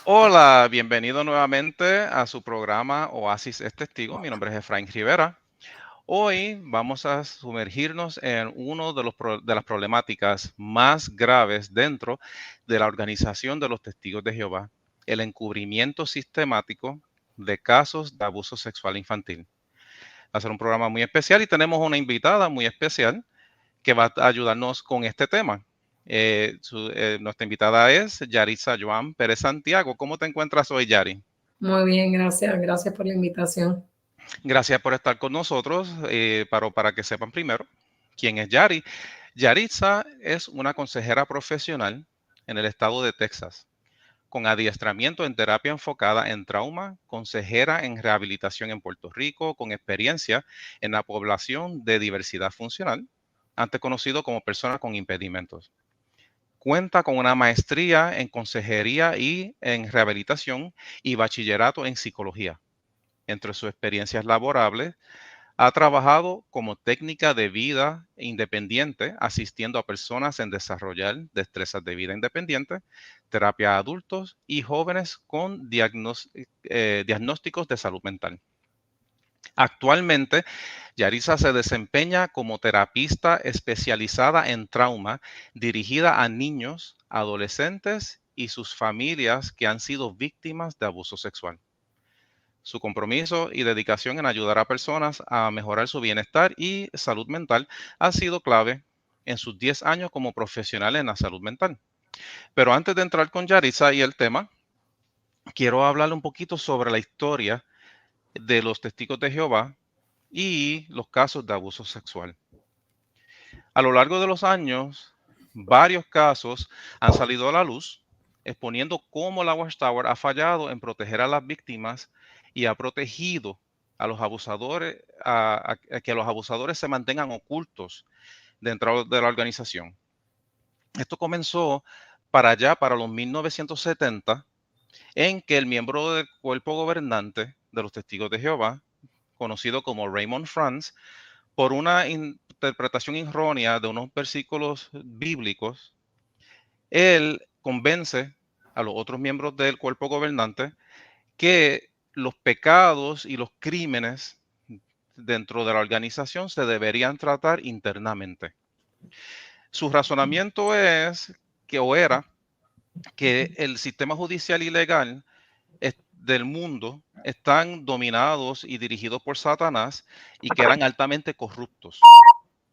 Hola, bienvenido nuevamente a su programa Oasis es Testigo. Mi nombre es Efraín Rivera. Hoy vamos a sumergirnos en uno de de las problemáticas más graves dentro de la organización de los testigos de Jehová, el encubrimiento sistemático de casos de abuso sexual infantil. Va a ser un programa muy especial y tenemos una invitada muy especial que va a ayudarnos con este tema. Nuestra invitada es Yaritza Joan Pérez Santiago. ¿Cómo te encuentras hoy, Yari? Muy bien, gracias. Gracias por la invitación. Gracias por estar con nosotros. Para que sepan primero quién es Yari. Yaritza es una consejera profesional en el estado de Texas, con adiestramiento en terapia enfocada en trauma, consejera en rehabilitación en Puerto Rico, con experiencia en la población de diversidad funcional, antes conocido como personas con impedimentos. Cuenta con una maestría en consejería y en rehabilitación y bachillerato en psicología. Entre sus experiencias laborables, ha trabajado como técnica de vida independiente, asistiendo a personas en desarrollar destrezas de vida independiente, terapia a adultos y jóvenes con diagnósticos de salud mental. Actualmente, Yarisa se desempeña como terapista especializada en trauma, dirigida a niños, adolescentes y sus familias que han sido víctimas de abuso sexual. Su compromiso y dedicación en ayudar a personas a mejorar su bienestar y salud mental ha sido clave en sus 10 años como profesional en la salud mental. Pero antes de entrar con Yarisa y el tema, quiero hablarle un poquito sobre la historia de los testigos de Jehová y los casos de abuso sexual. A lo largo de los años, varios casos han salido a la luz, exponiendo cómo la Watchtower ha fallado en proteger a las víctimas y ha protegido a los abusadores, a que los abusadores se mantengan ocultos dentro de la organización. Esto comenzó para los 1970, en que el miembro del cuerpo gobernante de los Testigos de Jehová, conocido como Raymond Franz, por una interpretación errónea de unos versículos bíblicos, él convence a los otros miembros del cuerpo gobernante que los pecados y los crímenes dentro de la organización se deberían tratar internamente. Su razonamiento es que o era que el sistema judicial y legal del mundo están dominados y dirigidos por Satanás y que eran altamente corruptos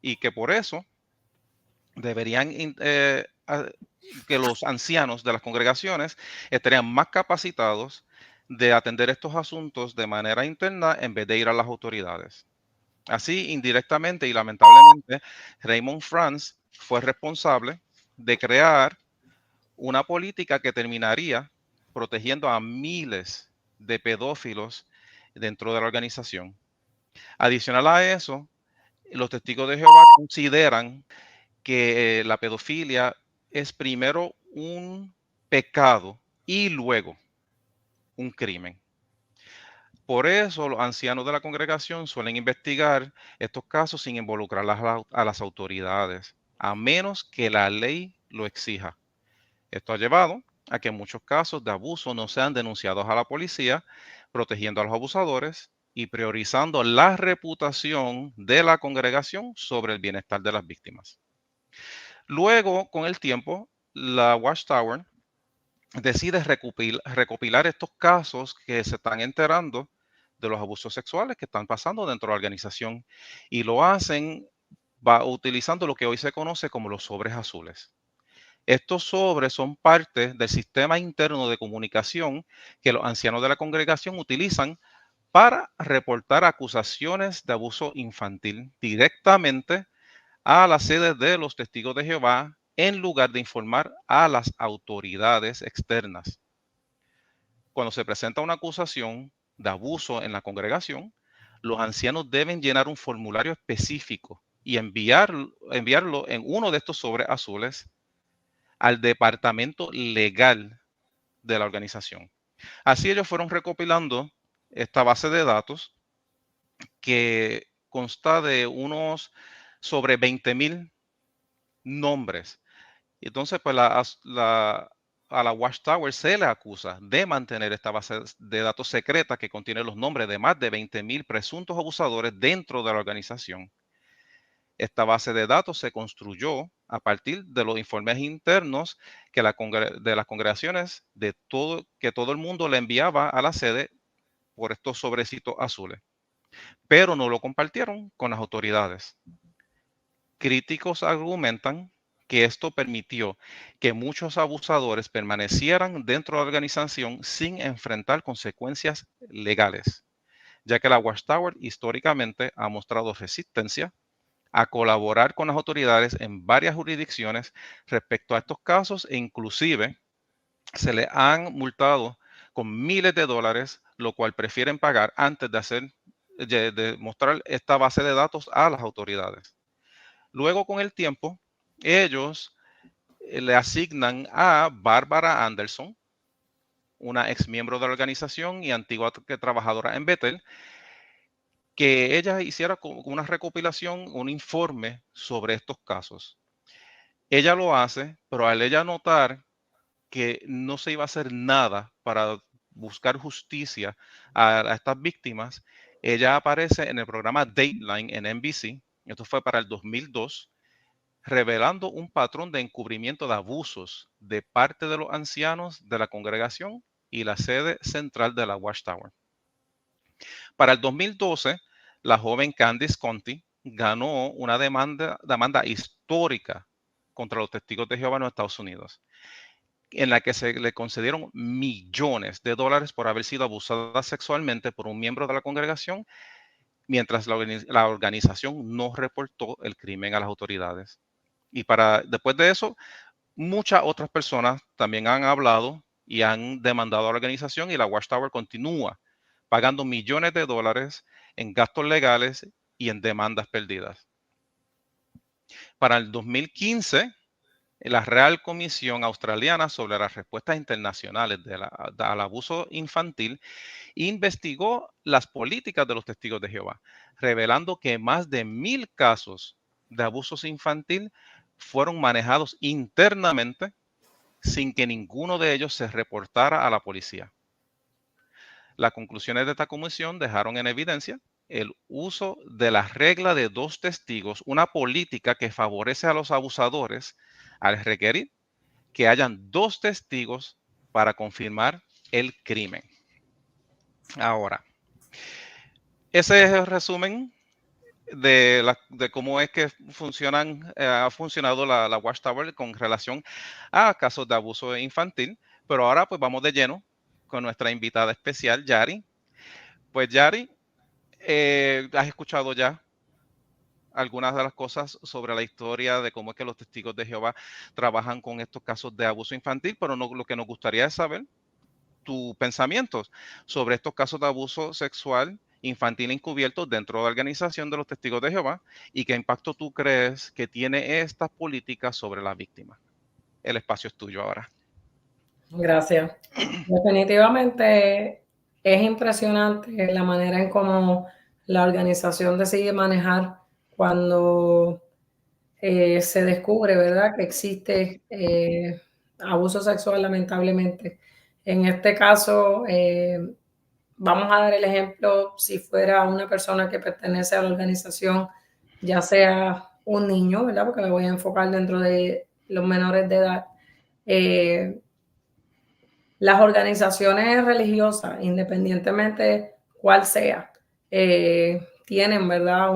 y que por eso deberían que los ancianos de las congregaciones estarían más capacitados de atender estos asuntos de manera interna en vez de ir a las autoridades. Así, indirectamente y lamentablemente, Raymond Franz fue responsable de crear una política que terminaría protegiendo a miles de pedófilos dentro de la organización. Adicional a eso, los testigos de Jehová consideran que la pedofilia es primero un pecado y luego un crimen. Por eso los ancianos de la congregación suelen investigar estos casos sin involucrar a las autoridades, a menos que la ley lo exija. Esto ha llevado a que muchos casos de abuso no sean denunciados a la policía, protegiendo a los abusadores y priorizando la reputación de la congregación sobre el bienestar de las víctimas. Luego, con el tiempo, la Watchtower decide recopilar estos casos que se están enterando de los abusos sexuales que están pasando dentro de la organización y lo hacen utilizando lo que hoy se conoce como los sobres azules. Estos sobres son parte del sistema interno de comunicación que los ancianos de la congregación utilizan para reportar acusaciones de abuso infantil directamente a las sedes de los testigos de Jehová en lugar de informar a las autoridades externas. Cuando se presenta una acusación de abuso en la congregación, los ancianos deben llenar un formulario específico y enviarlo en uno de estos sobres azules al departamento legal de la organización. Así ellos fueron recopilando esta base de datos que consta de unos sobre 20,000 nombres. Entonces, pues a la Watchtower se le acusa de mantener esta base de datos secreta que contiene los nombres de más de 20,000 presuntos abusadores dentro de la organización. Esta base de datos se construyó a partir de los informes internos que de las congregaciones que todo el mundo le enviaba a la sede por estos sobrecitos azules, pero no lo compartieron con las autoridades. Críticos argumentan que esto permitió que muchos abusadores permanecieran dentro de la organización sin enfrentar consecuencias legales, ya que la Watchtower históricamente ha mostrado resistencia a colaborar con las autoridades en varias jurisdicciones respecto a estos casos e inclusive se le han multado con miles de dólares, lo cual prefieren pagar antes de mostrar esta base de datos a las autoridades. Luego, con el tiempo, ellos le asignan a Bárbara Anderson, una ex miembro de la organización y antigua trabajadora en Bethel, que ella hiciera como una recopilación, un informe sobre estos casos. Ella lo hace, pero al ella notar que no se iba a hacer nada para buscar justicia a estas víctimas, ella aparece en el programa Dateline en NBC, esto fue para el 2002, revelando un patrón de encubrimiento de abusos de parte de los ancianos de la congregación y la sede central de la Watchtower. Para el 2012, la joven Candice Conti ganó una demanda histórica contra los testigos de Jehová en los Estados Unidos, en la que se le concedieron millones de dólares por haber sido abusada sexualmente por un miembro de la congregación, mientras la organización no reportó el crimen a las autoridades. Y después de eso, muchas otras personas también han hablado y han demandado a la organización y la Watchtower continúa pagando millones de dólares en gastos legales y en demandas perdidas. Para el 2015, la Real Comisión Australiana sobre las Respuestas Internacionales al Abuso Infantil investigó las políticas de los testigos de Jehová, revelando que más de 1,000 casos de abusos infantil fueron manejados internamente sin que ninguno de ellos se reportara a la policía. Las conclusiones de esta comisión dejaron en evidencia el uso de la regla de 2 testigos, una política que favorece a los abusadores al requerir que hayan 2 testigos para confirmar el crimen. Ahora, ese es el resumen de cómo es que ha funcionado la Watchtower con relación a casos de abuso infantil. Pero ahora pues vamos de lleno con nuestra invitada especial, Yari. Pues Yari, has escuchado ya algunas de las cosas sobre la historia de cómo es que los testigos de Jehová trabajan con estos casos de abuso infantil, pero lo que nos gustaría es saber tus pensamientos sobre estos casos de abuso sexual infantil encubiertos dentro de la organización de los testigos de Jehová y qué impacto tú crees que tiene estas políticas sobre la víctima. El espacio es tuyo ahora. Gracias. Definitivamente es impresionante la manera en cómo la organización decide manejar cuando se descubre, ¿verdad?, que existe abuso sexual, lamentablemente. En este caso, vamos a dar el ejemplo, si fuera una persona que pertenece a la organización, ya sea un niño, ¿verdad?, porque me voy a enfocar dentro de los menores de edad. Las organizaciones religiosas, independientemente cuál sea, tienen, ¿verdad?,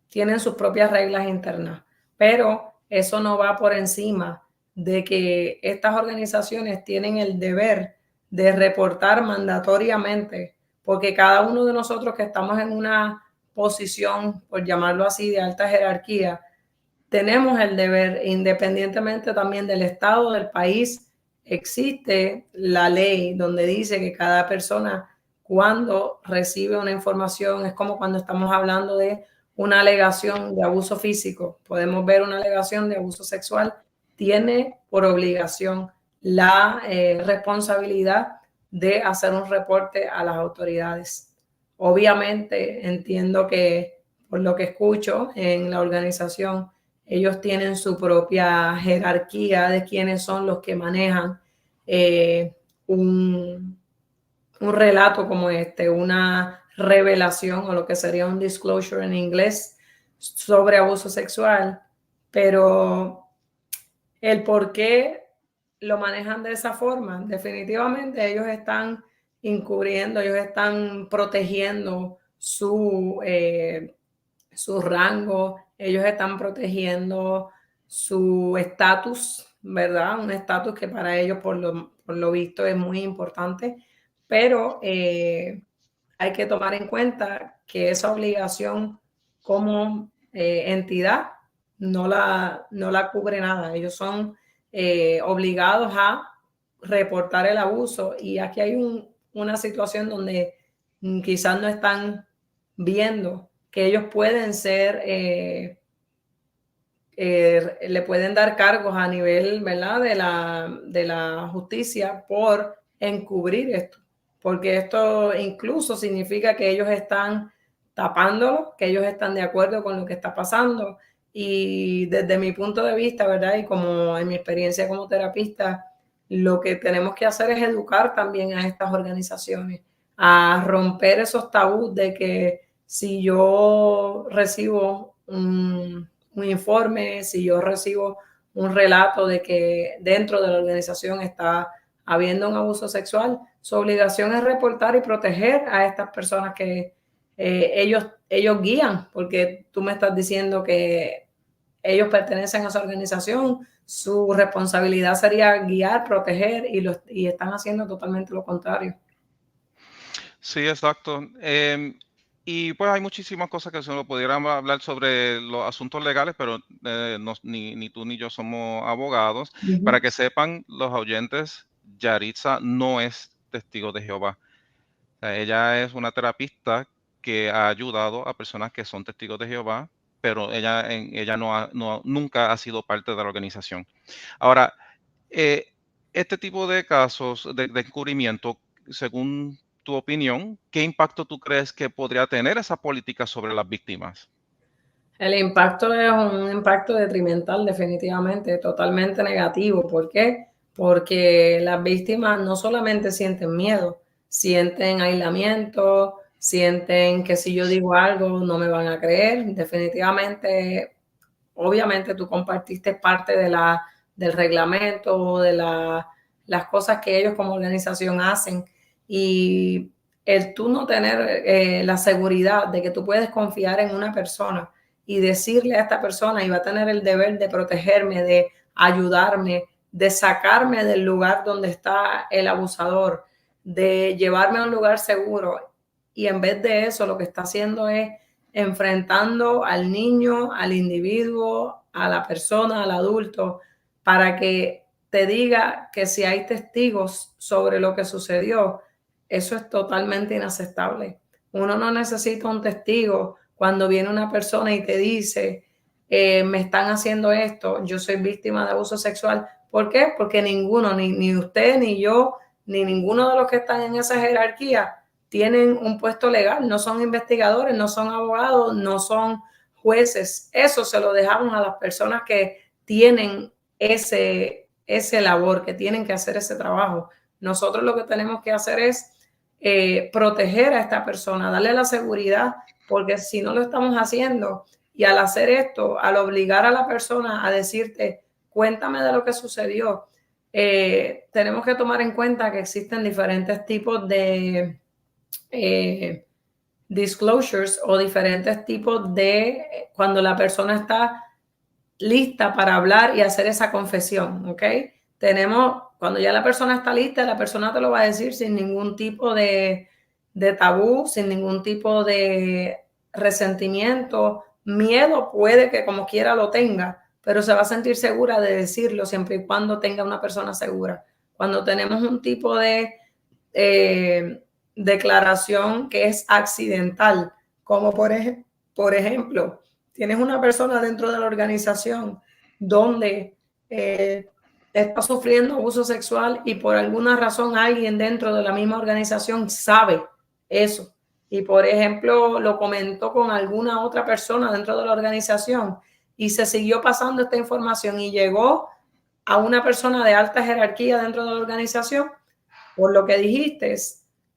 tienen sus propias reglas internas, pero eso no va por encima de que estas organizaciones tienen el deber de reportar mandatoriamente, porque cada uno de nosotros que estamos en una posición, por llamarlo así, de alta jerarquía, tenemos el deber, independientemente también del estado del país, existe la ley donde dice que cada persona cuando recibe una información, es como cuando estamos hablando de una alegación de abuso físico, podemos ver una alegación de abuso sexual, tiene por obligación la responsabilidad de hacer un reporte a las autoridades. Obviamente entiendo que por lo que escucho en la organización, ellos tienen su propia jerarquía de quiénes son los que manejan un relato como este, una revelación o lo que sería un disclosure en inglés sobre abuso sexual, pero el por qué lo manejan de esa forma, definitivamente ellos están encubriendo, ellos están protegiendo su rango, ellos están protegiendo su estatus, ¿verdad? Un estatus que para ellos por lo visto es muy importante, pero hay que tomar en cuenta que esa obligación como entidad no la cubre nada. Ellos son obligados a reportar el abuso y aquí hay una situación donde quizás no están viendo que ellos pueden ser, le pueden dar cargos a nivel, ¿verdad?, de la justicia por encubrir esto, porque esto incluso significa que ellos están tapándolo, que ellos están de acuerdo con lo que está pasando. Y desde mi punto de vista, ¿verdad?, y como en mi experiencia como terapista, lo que tenemos que hacer es educar también a estas organizaciones, a romper esos tabús de que si yo recibo un informe, si yo recibo un relato de que dentro de la organización está habiendo un abuso sexual, su obligación es reportar y proteger a estas personas que ellos guían, porque tú me estás diciendo que ellos pertenecen a esa organización, su responsabilidad sería guiar, proteger y están haciendo totalmente lo contrario. Sí, exacto. Y pues hay muchísimas cosas que se nos pudieran hablar sobre los asuntos legales, pero ni tú ni yo somos abogados. Para que sepan los oyentes, Yaritza no es testigo de Jehová. O sea, ella es una terapista que ha ayudado a personas que son testigos de Jehová, pero ella nunca ha sido parte de la organización. Ahora, eh, este tipo de casos de encubrimiento, según tu opinión, ¿qué impacto tú crees que podría tener esa política sobre las víctimas? El impacto es un impacto detrimental, definitivamente, totalmente negativo. ¿Por qué? Porque las víctimas no solamente sienten miedo, sienten aislamiento, sienten que si yo digo algo no me van a creer. Definitivamente, obviamente tú compartiste parte del reglamento, de las cosas que ellos como organización hacen y el tú no tener la seguridad de que tú puedes confiar en una persona y decirle a esta persona y va a tener el deber de protegerme, de ayudarme, de sacarme del lugar donde está el abusador, de llevarme a un lugar seguro. Y en vez de eso, lo que está haciendo es enfrentando al niño, al individuo, a la persona, al adulto, para que te diga que si hay testigos sobre lo que sucedió, eso es totalmente inaceptable. Uno no necesita un testigo cuando viene una persona y te dice, me están haciendo esto, yo soy víctima de abuso sexual. ¿Por qué? Porque ninguno, ni usted, ni yo, ni ninguno de los que están en esa jerarquía tienen un puesto legal, no son investigadores, no son abogados, no son jueces. Eso se lo dejamos a las personas que tienen ese labor, que tienen que hacer ese trabajo. Nosotros lo que tenemos que hacer es proteger a esta persona, darle la seguridad, porque si no lo estamos haciendo y al hacer esto, al obligar a la persona a decirte, cuéntame de lo que sucedió, tenemos que tomar en cuenta que existen diferentes tipos de disclosures o diferentes tipos de cuando la persona está lista para hablar y hacer esa confesión, ¿ok? Cuando ya la persona está lista, la persona te lo va a decir sin ningún tipo de tabú, sin ningún tipo de resentimiento, miedo puede que como quiera lo tenga, pero se va a sentir segura de decirlo siempre y cuando tenga una persona segura. Cuando tenemos un tipo de declaración que es accidental, como por ejemplo, tienes una persona dentro de la organización donde está sufriendo abuso sexual y por alguna razón alguien dentro de la misma organización sabe eso. Y por ejemplo, lo comentó con alguna otra persona dentro de la organización y se siguió pasando esta información y llegó a una persona de alta jerarquía dentro de la organización, por lo que dijiste,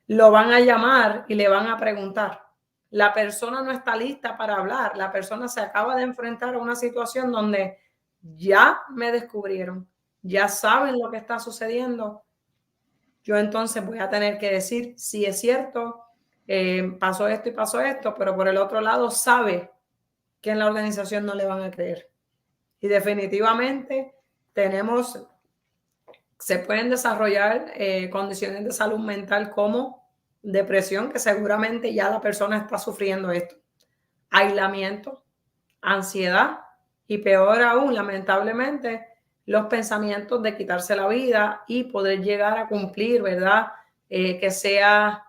lo van a llamar y le van a preguntar. La persona no está lista para hablar, la persona se acaba de enfrentar a una situación donde ya me descubrieron, ya saben lo que está sucediendo. Yo entonces voy a tener que decir, sí es cierto, pasó esto y pasó esto, pero por el otro lado sabe que en la organización no le van a creer. Y definitivamente se pueden desarrollar condiciones de salud mental como depresión, que seguramente ya la persona está sufriendo esto, aislamiento, ansiedad y peor aún, lamentablemente, los pensamientos de quitarse la vida y poder llegar a cumplir, ¿verdad? Que sea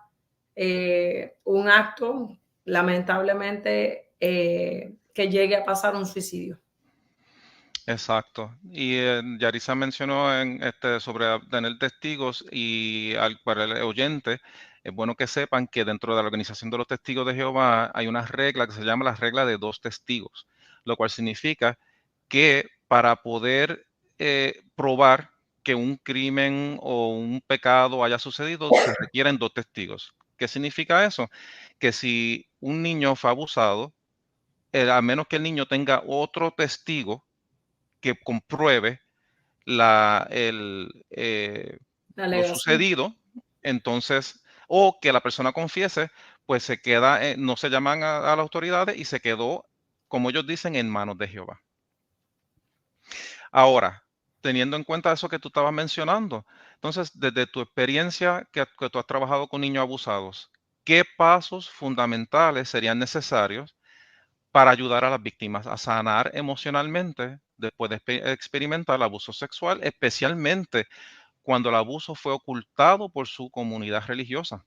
un acto, lamentablemente, que llegue a pasar un suicidio. Exacto. Y Yarisa mencionó sobre tener testigos y para el oyente, es bueno que sepan que dentro de la Organización de los Testigos de Jehová hay una regla que se llama la regla de 2 testigos, lo cual significa que para poder probar que un crimen o un pecado haya sucedido, se requieren 2 testigos. ¿Qué significa eso? Que si un niño fue abusado, a menos que el niño tenga otro testigo que compruebe La lo alegación. sucedido, entonces, o que la persona confiese, pues se queda, no se llaman a las autoridades y se quedó, como ellos dicen, en manos de Jehová. Ahora, teniendo en cuenta eso que tú estabas mencionando, entonces, desde tu experiencia que tú has trabajado con niños abusados, ¿qué pasos fundamentales serían necesarios para ayudar a las víctimas a sanar emocionalmente después de experimentar abuso sexual, especialmente cuando el abuso fue ocultado por su comunidad religiosa?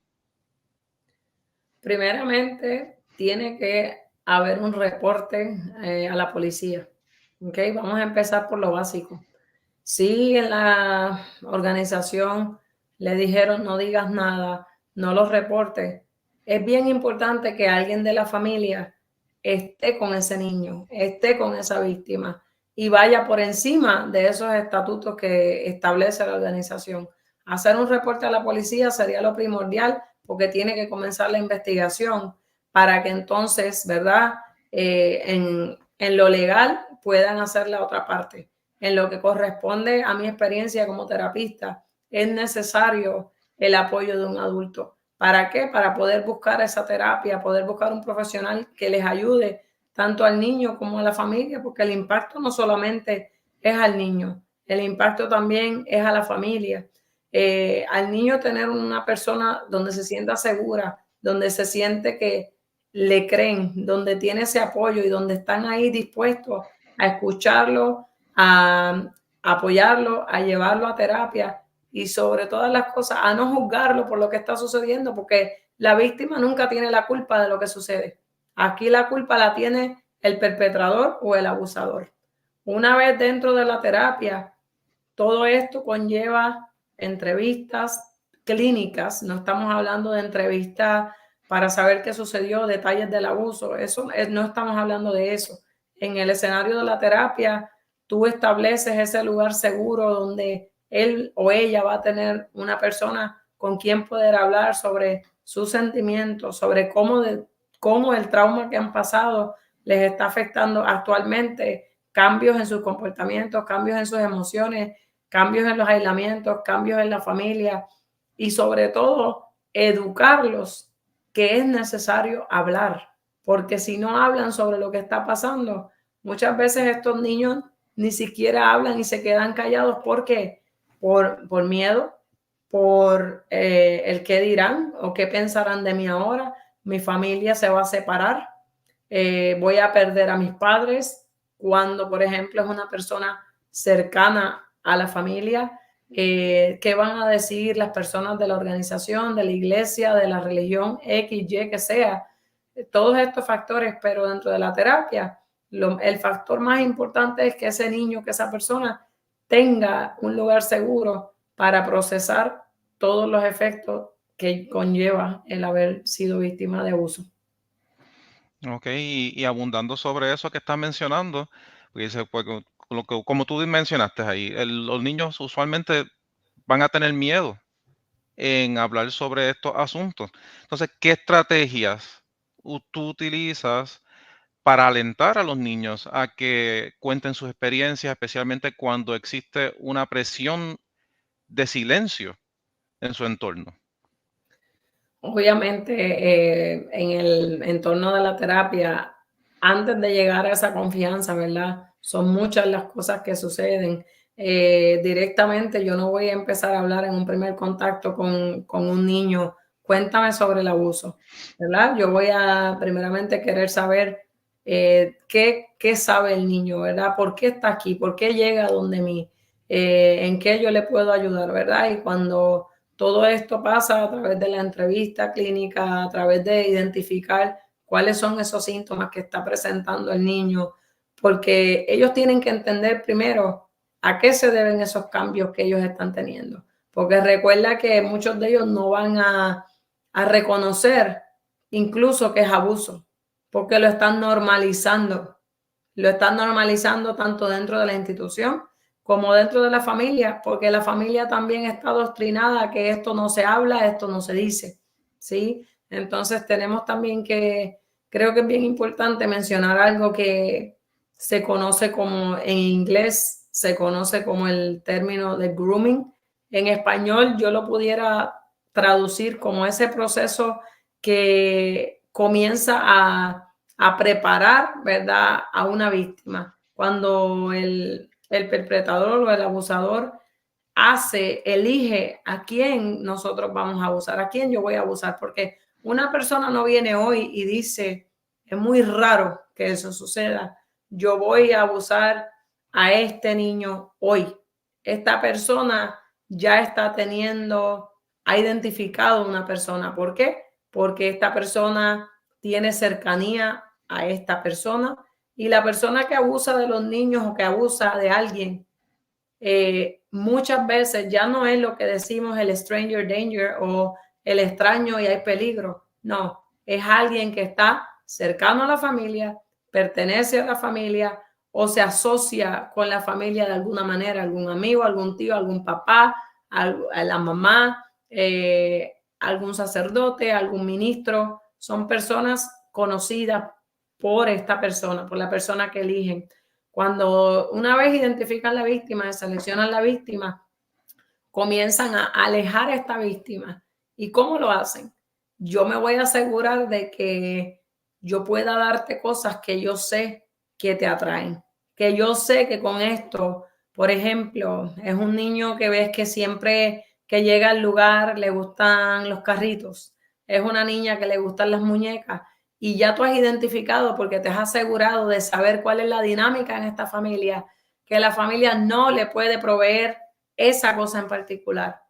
Primeramente, tiene que haber un reporte a la policía. ¿Ok? Vamos a empezar por lo básico. Si en la organización le dijeron no digas nada, no los reportes, es bien importante que alguien de la familia esté con ese niño, esté con esa víctima y vaya por encima de esos estatutos que establece la organización. Hacer un reporte a la policía sería lo primordial porque tiene que comenzar la investigación para que entonces, ¿verdad? En lo legal puedan hacer la otra parte. En lo que corresponde a mi experiencia como terapista, es necesario el apoyo de un adulto. ¿Para qué? Para poder buscar esa terapia, poder buscar un profesional que les ayude tanto al niño como a la familia, porque el impacto no solamente es al niño, el impacto también es a la familia. Al niño tener una persona donde se sienta segura, donde se siente que le creen, donde tiene ese apoyo y donde están ahí dispuestos a escucharlo, a apoyarlo, a llevarlo a terapia y sobre todas las cosas a no juzgarlo por lo que está sucediendo, porque la víctima nunca tiene la culpa de lo que sucede. Aquí la culpa la tiene el perpetrador o el abusador. Una vez dentro de la terapia, todo esto conlleva entrevistas clínicas, no estamos hablando de entrevistas para saber qué sucedió, detalles del abuso, no estamos hablando de eso. En el escenario de la terapia, tú estableces ese lugar seguro donde él o ella va a tener una persona con quien poder hablar sobre sus sentimientos, sobre cómo el trauma que han pasado les está afectando actualmente, cambios en sus comportamientos, cambios en sus emociones, cambios en los aislamientos, cambios en la familia y sobre todo educarlos que es necesario hablar, porque si no hablan sobre lo que está pasando, muchas veces estos niños ni siquiera hablan y se quedan callados. ¿Por qué? Por miedo, por el qué dirán o qué pensarán de mí ahora. Mi familia se va a separar, voy a perder a mis padres cuando, por ejemplo, es una persona cercana a la familia. ¿Qué van a decir las personas de la organización, de la iglesia, de la religión X, Y, que sea? Todos estos factores, pero dentro de la terapia, el factor más importante es que ese niño, que esa persona tenga un lugar seguro para procesar todos los efectos que conlleva el haber sido víctima de abuso. Ok, y abundando sobre eso que estás mencionando, pues, como tú mencionaste ahí, los niños usualmente van a tener miedo en hablar sobre estos asuntos. Entonces, ¿qué estrategias tú utilizas para alentar a los niños a que cuenten sus experiencias, especialmente cuando existe una presión de silencio en su entorno? Obviamente, en el entorno de la terapia, antes de llegar a esa confianza, ¿verdad? Son muchas las cosas que suceden. Directamente yo no voy a empezar a hablar en un primer contacto con un niño, cuéntame sobre el abuso, ¿verdad? Yo voy a primeramente querer saber qué sabe el niño, ¿verdad? ¿Por qué está aquí? ¿Por qué llega donde mí? ¿En qué yo le puedo ayudar, ¿verdad? Y cuando todo esto pasa a través de la entrevista clínica, a través de identificar cuáles son esos síntomas que está presentando el niño, porque ellos tienen que entender primero a qué se deben esos cambios que ellos están teniendo. Porque recuerda que muchos de ellos no van a reconocer incluso que es abuso, porque lo están normalizando. Lo están normalizando tanto dentro de la institución como dentro de la familia, porque la familia también está adoctrinada a que esto no se habla, esto no se dice, ¿sí? Entonces tenemos también creo que es bien importante mencionar algo que se conoce como, en inglés, se conoce como el término de grooming. En español yo lo pudiera traducir como ese proceso que comienza a preparar, ¿verdad?, a una víctima. Cuando el perpetrador o el abusador elige a quién nosotros vamos a abusar, a quién yo voy a abusar, porque una persona no viene hoy y dice, es muy raro que eso suceda, yo voy a abusar a este niño hoy. Esta persona ya está ha identificado una persona. ¿Por qué? Porque esta persona tiene cercanía a esta persona y la persona que abusa de los niños o que abusa de alguien muchas veces ya no es lo que decimos el stranger danger o el extraño y hay peligro. No, es alguien que está cercano a la familia, pertenece a la familia o se asocia con la familia de alguna manera, algún amigo, algún tío, algún papá, a la mamá, algún sacerdote, algún ministro. Son personas conocidas por esta persona, por la persona que eligen. Cuando una vez identifican la víctima, seleccionan la víctima, comienzan a alejar a esta víctima. ¿Y cómo lo hacen? Yo me voy a asegurar de que yo pueda darte cosas que yo sé que te atraen, que yo sé que con esto, por ejemplo, es un niño que ves que siempre que llega al lugar le gustan los carritos, es una niña que le gustan las muñecas y ya tú has identificado porque te has asegurado de saber cuál es la dinámica en esta familia, que la familia no le puede proveer esa cosa en particular.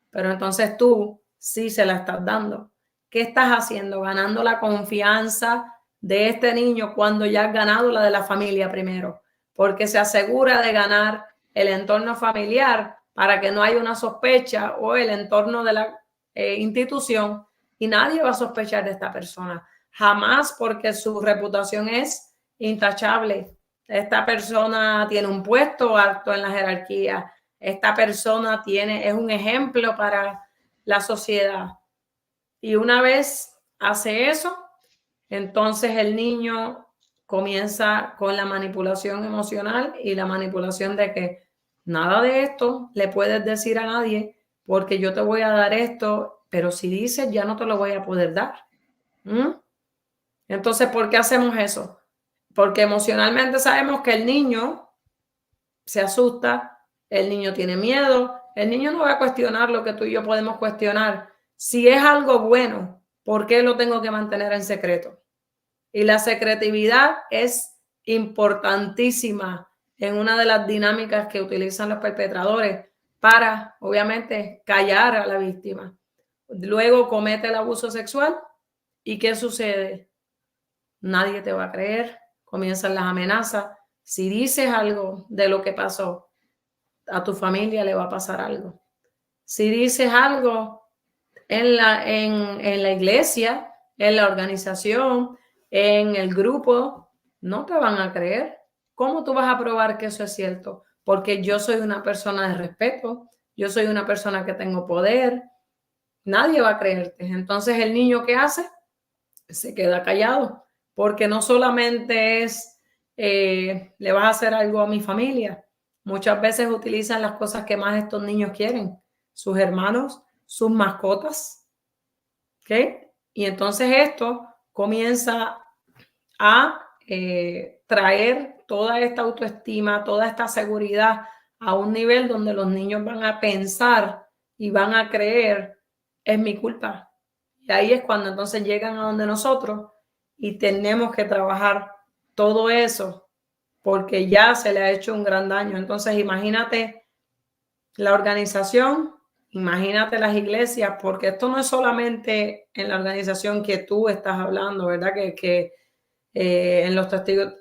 Pero entonces tú sí se la estás dando. ¿Qué estás haciendo? Ganando la confianza de este niño cuando ya has ganado la de la familia primero, porque se asegura de ganar el entorno familiar para que no haya una sospecha o el entorno de la institución y nadie va a sospechar de esta persona. Jamás, porque su reputación es intachable. Esta persona tiene un puesto alto en la jerarquía. Esta persona es un ejemplo para la sociedad. Y una vez hace eso, entonces el niño comienza con la manipulación emocional y la manipulación de que nada de esto le puedes decir a nadie porque yo te voy a dar esto, pero si dices ya no te lo voy a poder dar. Entonces, ¿por qué hacemos eso? Porque emocionalmente sabemos que el niño se asusta, el niño tiene miedo, el niño no va a cuestionar lo que tú y yo podemos cuestionar. Si es algo bueno, ¿por qué lo tengo que mantener en secreto? Y la secretividad es importantísima en una de las dinámicas que utilizan los perpetradores para, obviamente, callar a la víctima. Luego comete el abuso sexual y ¿qué sucede? Nadie te va a creer, comienzan las amenazas. Si dices algo de lo que pasó, a tu familia le va a pasar algo. Si dices algo en la iglesia, en la organización, en el grupo, no te van a creer. ¿Cómo tú vas a probar que eso es cierto? Porque yo soy una persona de respeto, yo soy una persona que tengo poder, nadie va a creerte. Entonces el niño, ¿qué hace? Se queda callado, porque no solamente es, le vas a hacer algo a mi familia, muchas veces utilizan las cosas que más estos niños quieren, sus hermanos, sus mascotas, ¿ok? Y entonces esto comienza a traer toda esta autoestima, toda esta seguridad a un nivel donde los niños van a pensar y van a creer, es mi culpa. Y ahí es cuando entonces llegan a donde nosotros y tenemos que trabajar todo eso porque ya se le ha hecho un gran daño. Entonces imagínate la organización, imagínate las iglesias, porque esto no es solamente en la organización que tú estás hablando, ¿verdad? Que en los testigos,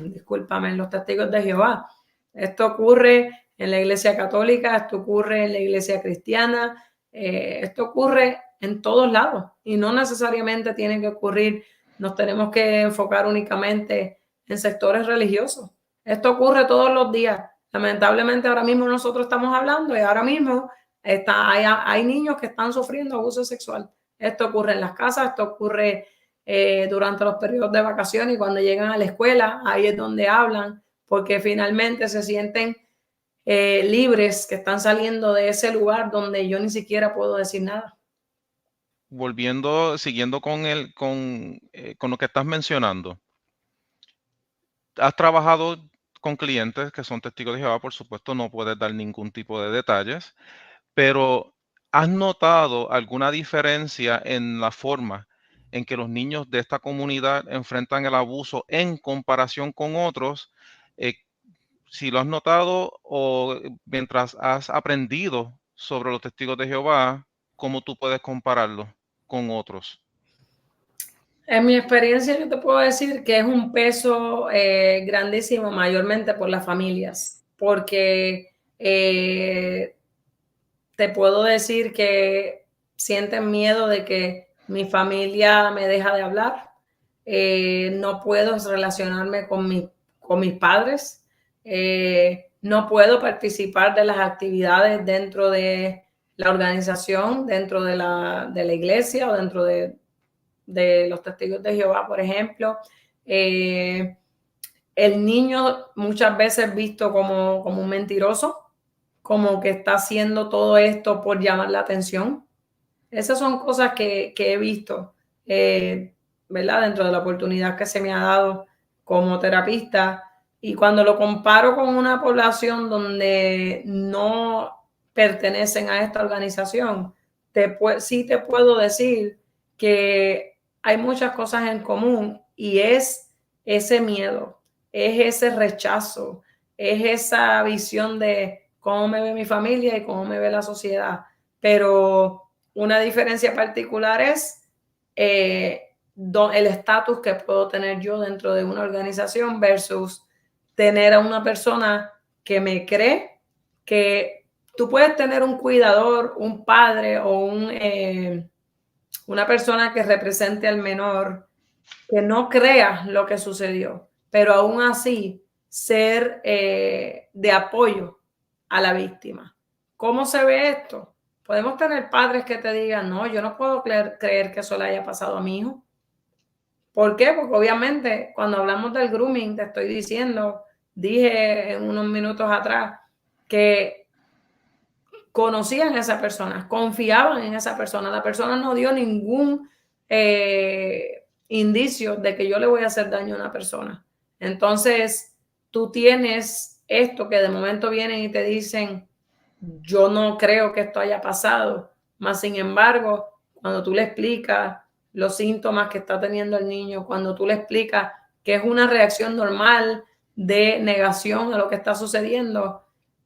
discúlpame, en los testigos de Jehová. Esto ocurre en la iglesia católica, esto ocurre en la iglesia cristiana, esto ocurre en todos lados y no necesariamente tiene que ocurrir, nos tenemos que enfocar únicamente en sectores religiosos. Esto ocurre todos los días. Lamentablemente ahora mismo nosotros estamos hablando y ahora mismo hay niños que están sufriendo abuso sexual. Esto ocurre en las casas, esto ocurre durante los periodos de vacaciones y cuando llegan a la escuela, ahí es donde hablan, porque finalmente se sienten libres, que están saliendo de ese lugar donde yo ni siquiera puedo decir nada. Siguiendo con lo que estás mencionando, has trabajado con clientes que son testigos de Jehová, por supuesto, no puedes dar ningún tipo de detalles, pero ¿has notado alguna diferencia en la forma en que los niños de esta comunidad enfrentan el abuso en comparación con otros? Eh, si lo has notado o mientras has aprendido sobre los testigos de Jehová, ¿cómo tú puedes compararlo con otros? En mi experiencia, yo te puedo decir que es un peso grandísimo, mayormente por las familias, porque te puedo decir que sienten miedo de que mi familia me deja de hablar, no puedo relacionarme con mis padres, no puedo participar de las actividades dentro de la organización, dentro de la iglesia o dentro de los testigos de Jehová, por ejemplo. El niño muchas veces visto como un mentiroso, como que está haciendo todo esto por llamar la atención. Esas son cosas que he visto, ¿verdad? Dentro de la oportunidad que se me ha dado como terapista. Y cuando lo comparo con una población donde no pertenecen a esta organización, sí te puedo decir que hay muchas cosas en común y es ese miedo, es ese rechazo, es esa visión de cómo me ve mi familia y cómo me ve la sociedad. Pero una diferencia particular es el estatus que puedo tener yo dentro de una organización versus tener a una persona que me cree, que tú puedes tener un cuidador, un padre o una persona que represente al menor que no crea lo que sucedió, pero aún así ser de apoyo a la víctima. ¿Cómo se ve esto? Podemos tener padres que te digan, no, yo no puedo creer que eso le haya pasado a mi hijo. ¿Por qué? Porque obviamente cuando hablamos del grooming, te estoy diciendo, dije en unos minutos atrás, que conocían a esa persona, confiaban en esa persona. La persona no dio ningún indicio de que yo le voy a hacer daño a una persona. Entonces, tú tienes esto que de momento vienen y te dicen, yo no creo que esto haya pasado, mas sin embargo, cuando tú le explicas los síntomas que está teniendo el niño, cuando tú le explicas que es una reacción normal de negación a lo que está sucediendo,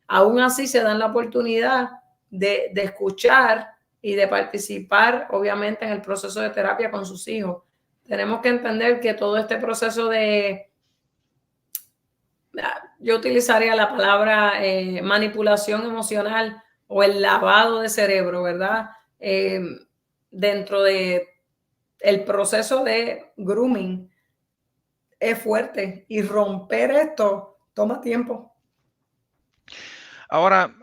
aún así se dan la oportunidad de escuchar y de participar, obviamente, en el proceso de terapia con sus hijos. Tenemos que entender que todo este proceso yo utilizaría la palabra manipulación emocional o el lavado de cerebro, ¿verdad? Dentro de el proceso de grooming, es fuerte y romper esto toma tiempo. Ahora,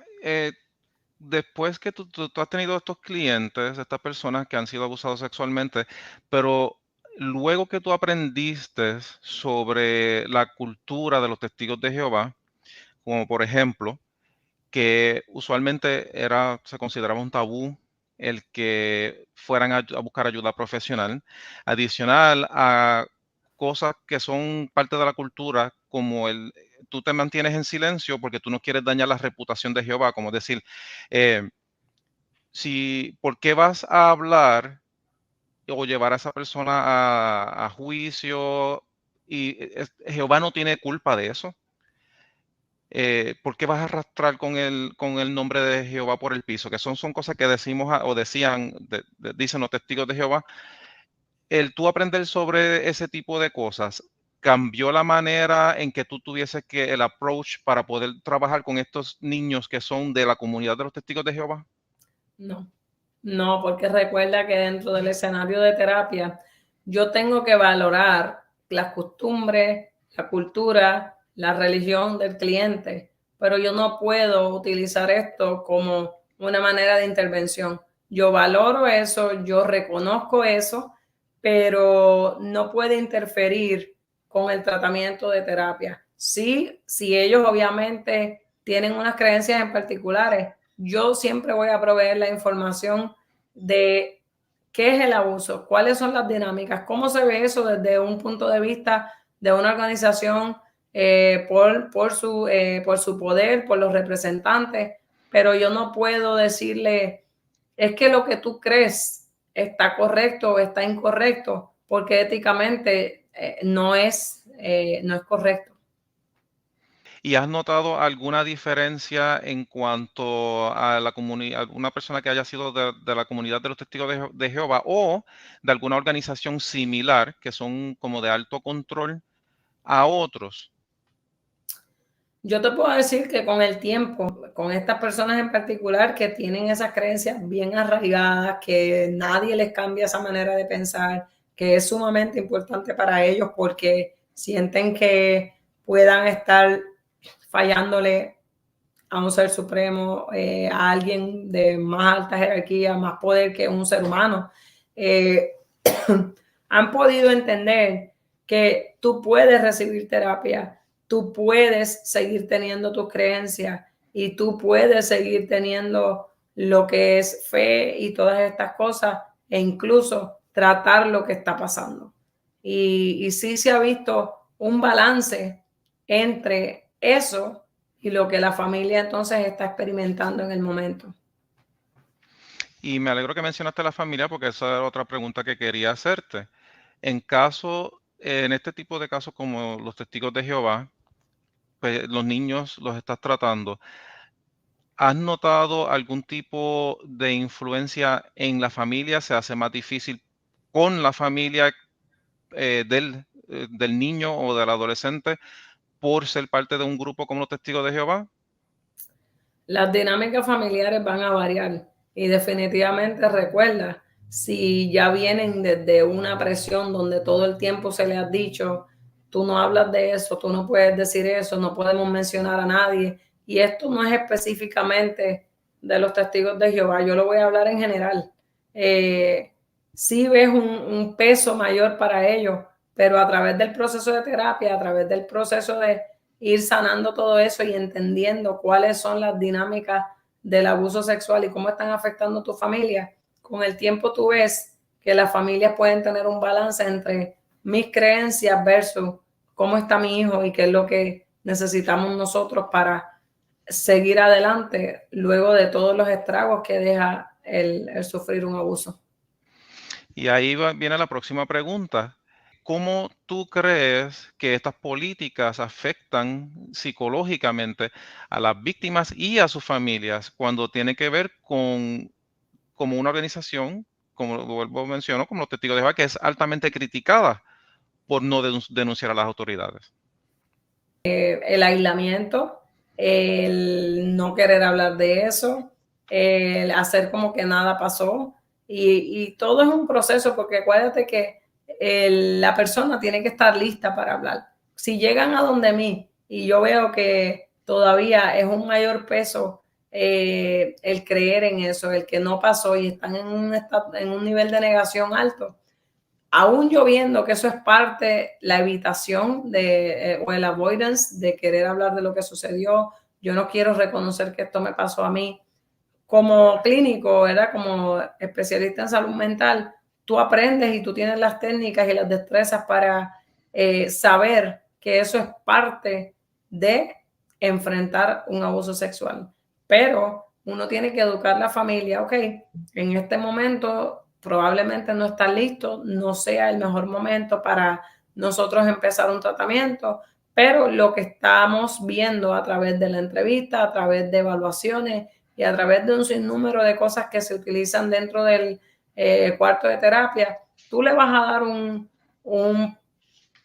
después que tú has tenido estos clientes, estas personas que han sido abusados sexualmente, pero luego que tú aprendiste sobre la cultura de los testigos de Jehová, como por ejemplo, que usualmente se consideraba un tabú el que fueran a buscar ayuda profesional, adicional a cosas que son parte de la cultura, como tú te mantienes en silencio porque tú no quieres dañar la reputación de Jehová, como decir, eh, ¿por qué vas a hablar o llevar a esa persona a juicio? Y Jehová no tiene culpa de eso. ¿Por qué vas a arrastrar con el nombre de Jehová por el piso? Que son cosas que decimos o decían, dicen los testigos de Jehová. El tú aprender sobre ese tipo de cosas, ¿cambió la manera en que tú tuvieses el approach para poder trabajar con estos niños que son de la comunidad de los testigos de Jehová? No, no, porque recuerda que dentro del escenario de terapia yo tengo que valorar las costumbres, la cultura, la religión del cliente, pero yo no puedo utilizar esto como una manera de intervención. Yo valoro eso, yo reconozco eso, pero no puede interferir con el tratamiento de terapia. Sí, si ellos obviamente tienen unas creencias en particulares, yo siempre voy a proveer la información de qué es el abuso, cuáles son las dinámicas, cómo se ve eso desde un punto de vista de una organización por su poder, por los representantes, pero yo no puedo decirle, es que lo que tú crees está correcto o está incorrecto, porque éticamente no es correcto. ¿Y has notado alguna diferencia en cuanto a la comunidad, una persona que haya sido de la comunidad de los testigos de Jehová o de alguna organización similar que son como de alto control a otros? Yo te puedo decir que con el tiempo, con estas personas en particular que tienen esas creencias bien arraigadas, que nadie les cambia esa manera de pensar, que es sumamente importante para ellos porque sienten que puedan estar fallándole a un ser supremo, a alguien de más alta jerarquía, más poder que un ser humano, eh, han podido entender que tú puedes recibir terapia, tú puedes seguir teniendo tus creencias y tú puedes seguir teniendo lo que es fe y todas estas cosas e incluso tratar lo que está pasando. Y sí se ha visto un balance entre eso y lo que la familia entonces está experimentando en el momento. Y me alegro que mencionaste la familia porque esa era otra pregunta que quería hacerte. En este tipo de casos como los testigos de Jehová, pues los niños los estás tratando. ¿Has notado algún tipo de influencia en la familia? ¿Se hace más difícil con la familia del niño o del adolescente por ser parte de un grupo como los testigos de Jehová? Las dinámicas familiares van a variar y definitivamente recuerda, si ya vienen desde una presión donde todo el tiempo se le ha dicho, tú no hablas de eso, tú no puedes decir eso, no podemos mencionar a nadie, y esto no es específicamente de los testigos de Jehová, yo lo voy a hablar en general. Sí ves un peso mayor para ellos, pero a través del proceso de terapia, a través del proceso de ir sanando todo eso y entendiendo cuáles son las dinámicas del abuso sexual y cómo están afectando a tu familia, con el tiempo tú ves que las familias pueden tener un balance entre mis creencias versus cómo está mi hijo y qué es lo que necesitamos nosotros para seguir adelante luego de todos los estragos que deja el sufrir un abuso. Y ahí viene la próxima pregunta. ¿Cómo tú crees que estas políticas afectan psicológicamente a las víctimas y a sus familias cuando tiene que ver con como una organización, como vuelvo menciono, como los testigos de Jehová, que es altamente criticada por no denunciar a las autoridades? El aislamiento, el no querer hablar de eso, el hacer como que nada pasó y todo es un proceso porque acuérdate que la persona tiene que estar lista para hablar. Si llegan a donde mí y yo veo que todavía es un mayor peso el creer en eso, el que no pasó y están en un nivel de negación alto, aún yo viendo que eso es parte, la evitación o el avoidance de querer hablar de lo que sucedió, yo no quiero reconocer que esto me pasó a mí. Como clínico, ¿verdad? Como especialista en salud mental, tú aprendes y tú tienes las técnicas y las destrezas para saber que eso es parte de enfrentar un abuso sexual. Pero uno tiene que educar a la familia, ok, en este momento probablemente no está listo, no sea el mejor momento para nosotros empezar un tratamiento, pero lo que estamos viendo a través de la entrevista, a través de evaluaciones y a través de un sinnúmero de cosas que se utilizan dentro del cuarto de terapia, tú le vas a dar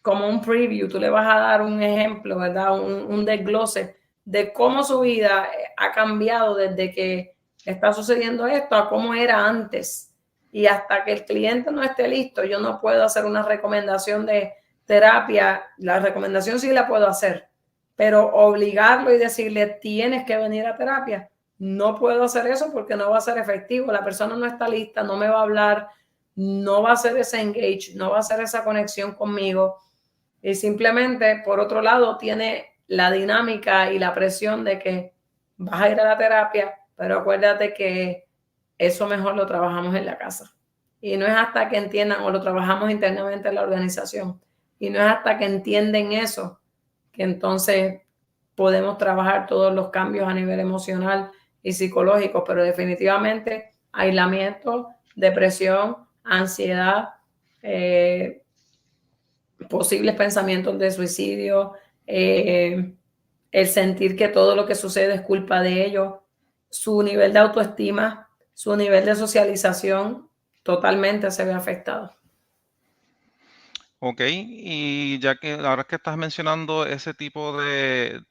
como un preview, tú le vas a dar un ejemplo, ¿verdad? Un desglose de cómo su vida ha cambiado desde que está sucediendo esto a cómo era antes. Y hasta que el cliente no esté listo, yo no puedo hacer una recomendación de terapia. La recomendación sí la puedo hacer, pero obligarlo y decirle, tienes que venir a terapia, no puedo hacer eso porque no va a ser efectivo. La persona no está lista, no me va a hablar, no va a hacer ese engage, no va a hacer esa conexión conmigo. Y simplemente, por otro lado, tiene la dinámica y la presión de que vas a ir a la terapia, pero acuérdate que eso mejor lo trabajamos en la casa. Y no es hasta que entiendan o lo trabajamos internamente en la organización. Y no es hasta que entienden eso que entonces podemos trabajar todos los cambios a nivel emocional y psicológico, pero definitivamente aislamiento, depresión, ansiedad, posibles pensamientos de suicidio, el sentir que todo lo que sucede es culpa de ellos, su nivel de autoestima, su nivel de socialización totalmente se ve afectado. Ok, y ya que ahora que estás mencionando ese tipo de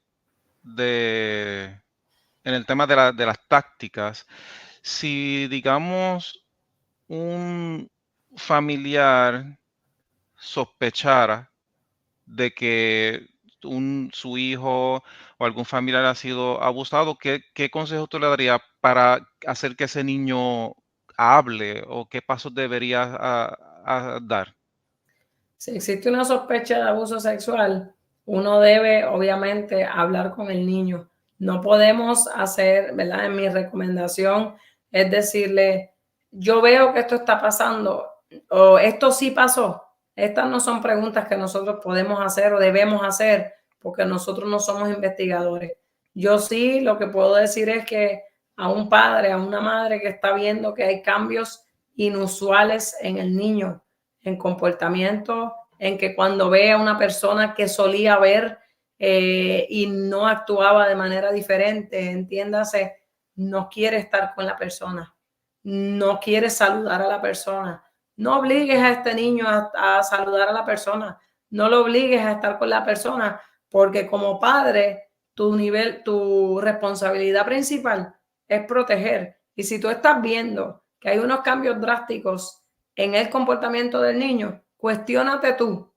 en el tema de las tácticas, si digamos un familiar sospechara de que su hijo o algún familiar ha sido abusado, ¿qué consejo tú le darías para hacer que ese niño hable o qué pasos debería dar? Si existe una sospecha de abuso sexual, uno debe obviamente hablar con el niño. No podemos hacer, ¿verdad? En mi recomendación es decirle, yo veo que esto está pasando o esto sí pasó. Estas no son preguntas que nosotros podemos hacer o debemos hacer porque nosotros no somos investigadores. Yo sí lo que puedo decir es que a un padre, a una madre que está viendo que hay cambios inusuales en el niño, en comportamiento, en que cuando ve a una persona que solía ver y no actuaba de manera diferente, entiéndase, no quiere estar con la persona, no quiere saludar a la persona. No obligues a este niño a saludar a la persona, no lo obligues a estar con la persona, porque como padre, tu responsabilidad principal es proteger. Y si tú estás viendo que hay unos cambios drásticos en el comportamiento del niño, cuestiónate tú,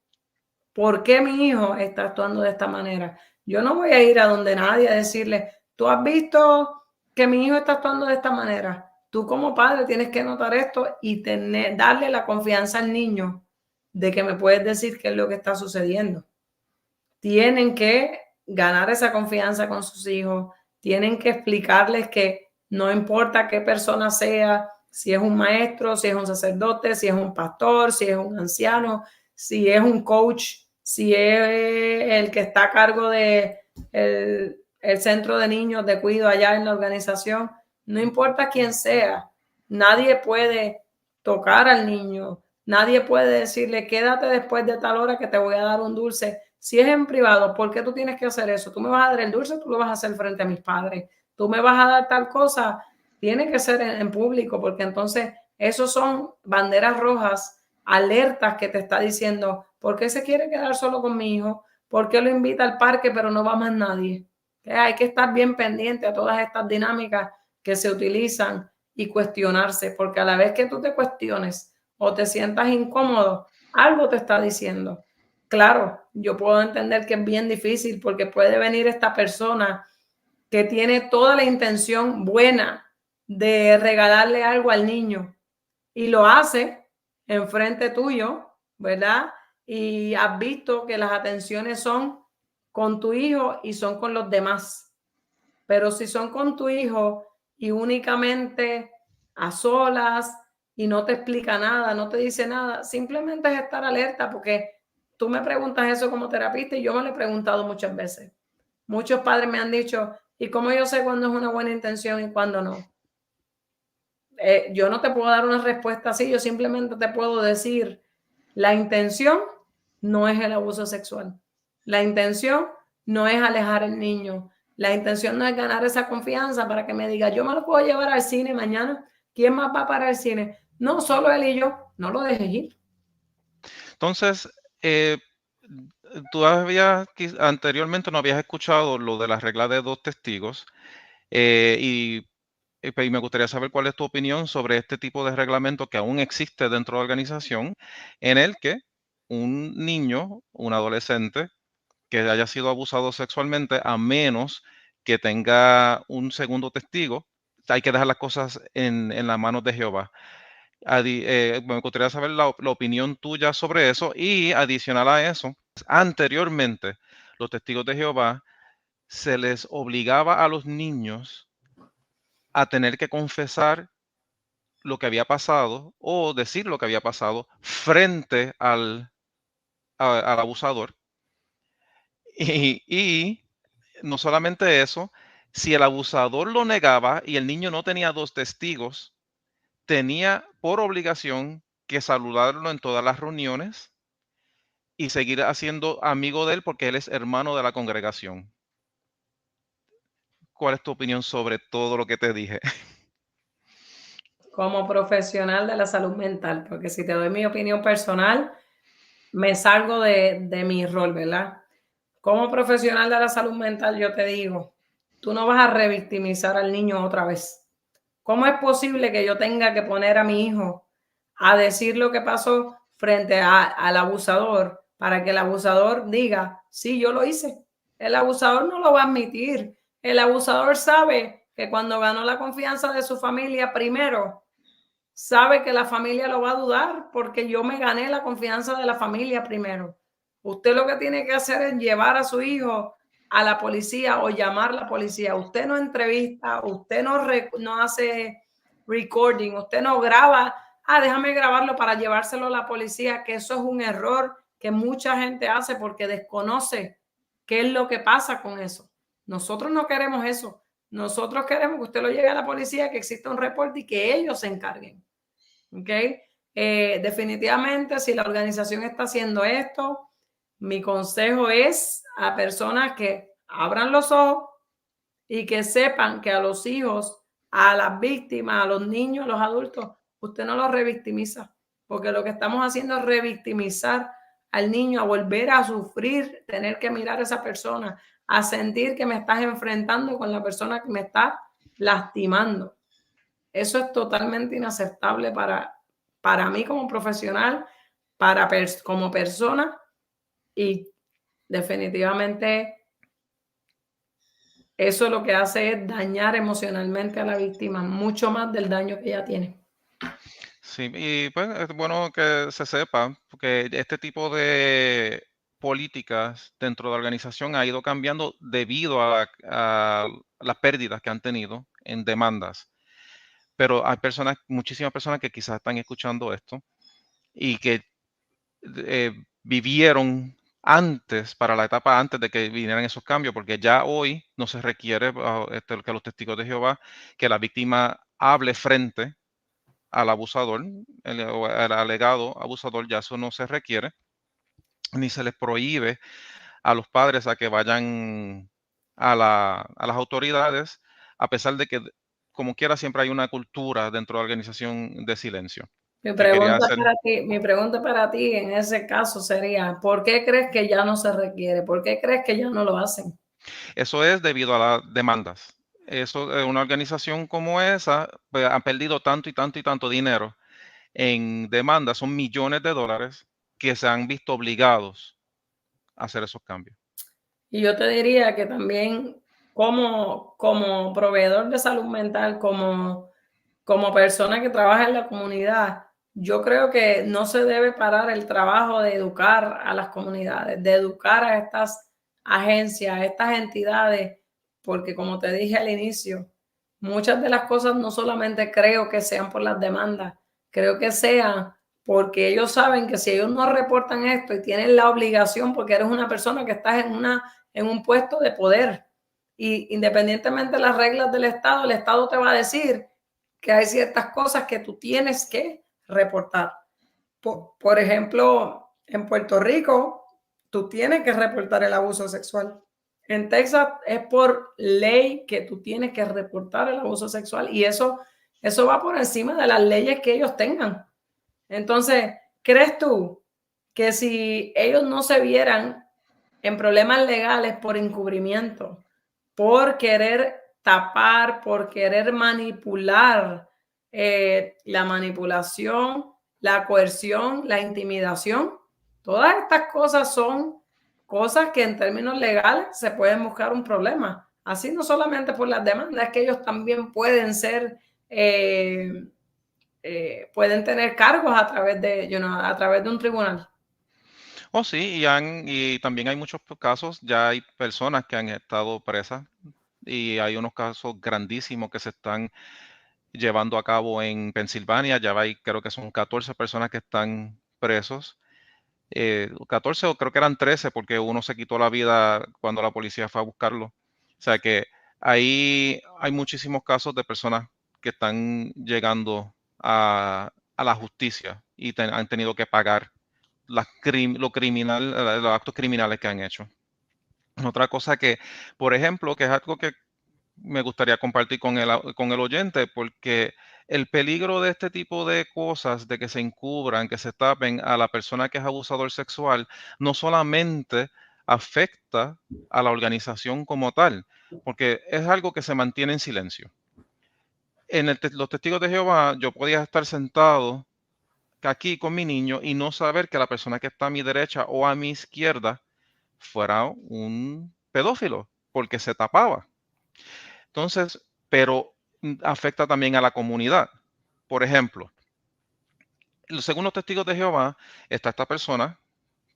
¿por qué mi hijo está actuando de esta manera? Yo no voy a ir a donde nadie a decirle, tú has visto que mi hijo está actuando de esta manera. Tú como padre tienes que notar esto y darle la confianza al niño de que me puedes decir qué es lo que está sucediendo. Tienen que ganar esa confianza con sus hijos, tienen que explicarles que no importa qué persona sea, si es un maestro, si es un sacerdote, si es un pastor, si es un anciano, si es un coach, si es el que está a cargo de el centro de niños de cuidado allá en la organización, no importa quién sea, nadie puede tocar al niño, nadie puede decirle quédate después de tal hora que te voy a dar un dulce. Si es en privado, ¿por qué tú tienes que hacer eso? Tú me vas a dar el dulce, tú lo vas a hacer frente a mis padres. Tú me vas a dar tal cosa, tiene que ser en público, porque entonces esos son banderas rojas, alertas que te está diciendo, ¿por qué se quiere quedar solo con mi hijo? ¿Por qué lo invita al parque pero no va más nadie? Hay que estar bien pendiente a todas estas dinámicas que se utilizan y cuestionarse, porque a la vez que tú te cuestiones o te sientas incómodo, algo te está diciendo. Claro, yo puedo entender que es bien difícil porque puede venir esta persona que tiene toda la intención buena de regalarle algo al niño y lo hace enfrente tuyo, ¿verdad? Y has visto que las atenciones son con tu hijo y son con los demás. Pero si son con tu hijo y únicamente a solas y no te explica nada, no te dice nada, simplemente es estar alerta porque tú me preguntas eso como terapista y yo me lo he preguntado muchas veces. Muchos padres me han dicho, ¿y cómo yo sé cuándo es una buena intención y cuándo no? Yo no te puedo dar una respuesta así, yo simplemente te puedo decir, la intención no es el abuso sexual. La intención no es alejar al niño. La intención no es ganar esa confianza para que me diga, yo me lo puedo llevar al cine mañana. ¿Quién más va para el cine? No, solo él y yo. No lo dejes ir. Entonces, tú anteriormente no habías escuchado lo de la regla de 2 testigos, y me gustaría saber cuál es tu opinión sobre este tipo de reglamento que aún existe dentro de la organización, en el que un niño, un adolescente que haya sido abusado sexualmente, a menos que tenga un segundo testigo, hay que dejar las cosas en las manos de Jehová. Me gustaría saber la opinión tuya sobre eso y adicional a eso, anteriormente los testigos de Jehová se les obligaba a los niños a tener que confesar lo que había pasado o decir lo que había pasado frente al abusador. Y no solamente eso, si el abusador lo negaba y el niño no tenía 2 testigos, tenía por obligación que saludarlo en todas las reuniones y seguir haciendo amigo de él porque él es hermano de la congregación. ¿Cuál es tu opinión sobre todo lo que te dije? Como profesional de la salud mental, porque si te doy mi opinión personal, me salgo de mi rol, ¿verdad? Como profesional de la salud mental, yo te digo, tú no vas a revictimizar al niño otra vez. ¿Cómo es posible que yo tenga que poner a mi hijo a decir lo que pasó frente al abusador para que el abusador diga, sí, yo lo hice? El abusador no lo va a admitir. El abusador sabe que cuando ganó la confianza de su familia primero, sabe que la familia lo va a dudar porque yo me gané la confianza de la familia primero. Usted lo que tiene que hacer es llevar a su hijo a la policía o llamar a la policía. Usted no entrevista, usted no hace recording, usted no graba. Déjame grabarlo para llevárselo a la policía, que eso es un error que mucha gente hace porque desconoce qué es lo que pasa con eso. Nosotros no queremos eso. Nosotros queremos que usted lo lleve a la policía, que exista un reporte y que ellos se encarguen. ¿Ok? Definitivamente, si la organización está haciendo esto, mi consejo es a personas que abran los ojos y que sepan que a los hijos, a las víctimas, a los niños, a los adultos, usted no los revictimiza, porque lo que estamos haciendo es revictimizar al niño, a volver a sufrir, tener que mirar a esa persona, a sentir que me estás enfrentando con la persona que me está lastimando. Eso es totalmente inaceptable para mí como profesional, como persona, y definitivamente eso lo que hace es dañar emocionalmente a la víctima, mucho más del daño que ella tiene. Sí, y pues es bueno que se sepa, porque este tipo de políticas dentro de la organización ha ido cambiando debido a las pérdidas que han tenido en demandas. Pero hay muchísimas personas que quizás están escuchando esto y que vivieron antes, para la etapa antes de que vinieran esos cambios, porque ya hoy no se requiere que los testigos de Jehová, que la víctima hable frente al abusador, el alegado abusador, ya eso no se requiere, ni se les prohíbe a los padres a que vayan a las autoridades, a pesar de que, como quiera, siempre hay una cultura dentro de la organización de silencio. Que quería hacer. Mi pregunta para ti en ese caso sería, ¿por qué crees que ya no se requiere? ¿Por qué crees que ya no lo hacen? Eso es debido a las demandas. Eso, una organización como esa, pues, ha perdido tanto y tanto y tanto dinero en demandas, son millones de dólares, que se han visto obligados a hacer esos cambios. Y yo te diría que también como proveedor de salud mental, como persona que trabaja en la comunidad, yo creo que no se debe parar el trabajo de educar a las comunidades, de educar a estas agencias, a estas entidades, porque como te dije al inicio, muchas de las cosas no solamente creo que sean por las demandas, creo que sean porque ellos saben que si ellos no reportan esto y tienen la obligación, porque eres una persona que estás en un puesto de poder, y independientemente de las reglas del Estado, el Estado te va a decir que hay ciertas cosas que tú tienes que reportar. Por ejemplo, en Puerto Rico, tú tienes que reportar el abuso sexual. En Texas es por ley que tú tienes que reportar el abuso sexual y eso va por encima de las leyes que ellos tengan. Entonces, ¿crees tú que si ellos no se vieran en problemas legales por encubrimiento, por querer tapar, por querer manipular, la manipulación, la coerción, la intimidación, todas estas cosas son cosas que en términos legales se pueden buscar un problema? Así no solamente por las demandas, es que ellos también pueden ser, pueden tener cargos a través de, a través de un tribunal. Oh, sí, y también hay muchos casos, ya hay personas que han estado presas y hay unos casos grandísimos que se están llevando a cabo en Pensilvania. Ya hay, creo que son 14 personas que están presos. 14 o creo que eran 13 porque uno se quitó la vida cuando la policía fue a buscarlo. O sea que ahí hay muchísimos casos de personas que están llegando a la justicia y han tenido que pagar los actos criminales que han hecho. Otra cosa que, por ejemplo, que es algo que me gustaría compartir con el oyente, porque el peligro de este tipo de cosas, de que se encubran, que se tapen a la persona que es abusador sexual, no solamente afecta a la organización como tal, porque es algo que se mantiene en silencio. Los testigos de Jehová, yo podía estar sentado aquí con mi niño y no saber que la persona que está a mi derecha o a mi izquierda fuera un pedófilo, porque se tapaba. Entonces, pero afecta también a la comunidad. Por ejemplo, según los testigos de Jehová, está esta persona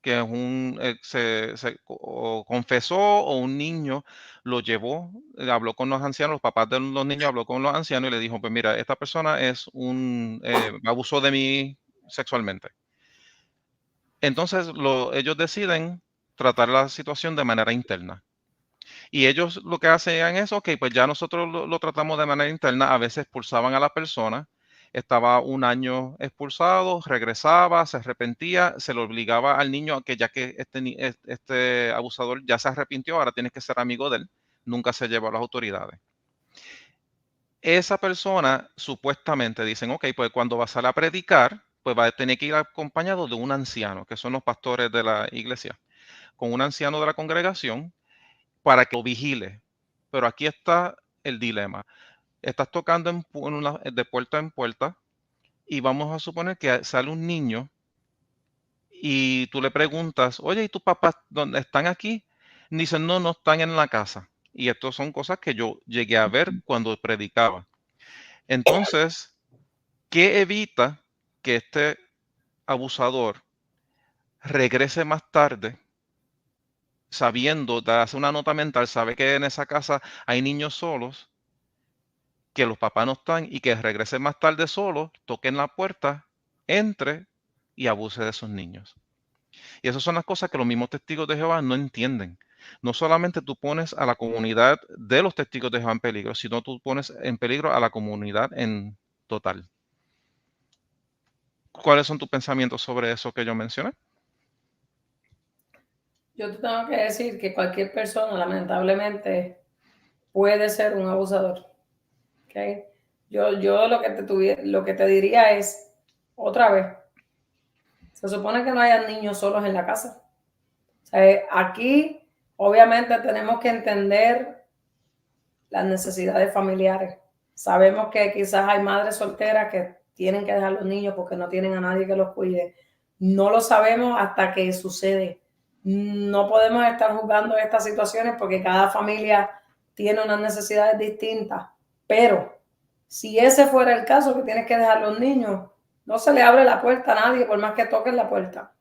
que es o confesó o un niño lo llevó, habló con los ancianos, los papás de los niños habló con los ancianos y le dijo, pues mira, esta persona abusó de mí sexualmente. Entonces ellos deciden tratar la situación de manera interna. Y ellos lo que hacían es, ok, pues ya nosotros lo tratamos de manera interna, a veces expulsaban a la persona, estaba un año expulsado, regresaba, se arrepentía, se le obligaba al niño a que ya que este abusador ya se arrepintió, ahora tienes que ser amigo de él, nunca se llevó a las autoridades. Esa persona supuestamente dicen, ok, pues cuando va a salir a predicar, pues va a tener que ir acompañado de un anciano, que son los pastores de la iglesia, con un anciano de la congregación para que lo vigile. Pero aquí está el dilema. Estás tocando de puerta en puerta y vamos a suponer que sale un niño y tú le preguntas, oye, ¿y tus papás dónde están aquí? Dicen, no, no están en la casa. Y esto son cosas que yo llegué a ver cuando predicaba. Entonces, ¿qué evita que este abusador regrese más tarde sabiendo, hace una nota mental, sabe que en esa casa hay niños solos, que los papás no están y que regrese más tarde solo, toque en la puerta, entre y abuse de esos niños? Y esas son las cosas que los mismos testigos de Jehová no entienden. No solamente tú pones a la comunidad de los testigos de Jehová en peligro, sino tú pones en peligro a la comunidad en total. ¿Cuáles son tus pensamientos sobre eso que yo mencioné? Yo te tengo que decir que cualquier persona, lamentablemente, puede ser un abusador. ¿Okay? Yo lo que te diría es, otra vez, se supone que no haya niños solos en la casa. O sea, aquí, obviamente, tenemos que entender las necesidades familiares. Sabemos que quizás hay madres solteras que tienen que dejar los niños porque no tienen a nadie que los cuide. No lo sabemos hasta que sucede. No podemos estar juzgando estas situaciones porque cada familia tiene unas necesidades distintas, pero si ese fuera el caso que tienes que dejar a los niños, no se le abre la puerta a nadie por más que toquen la puerta.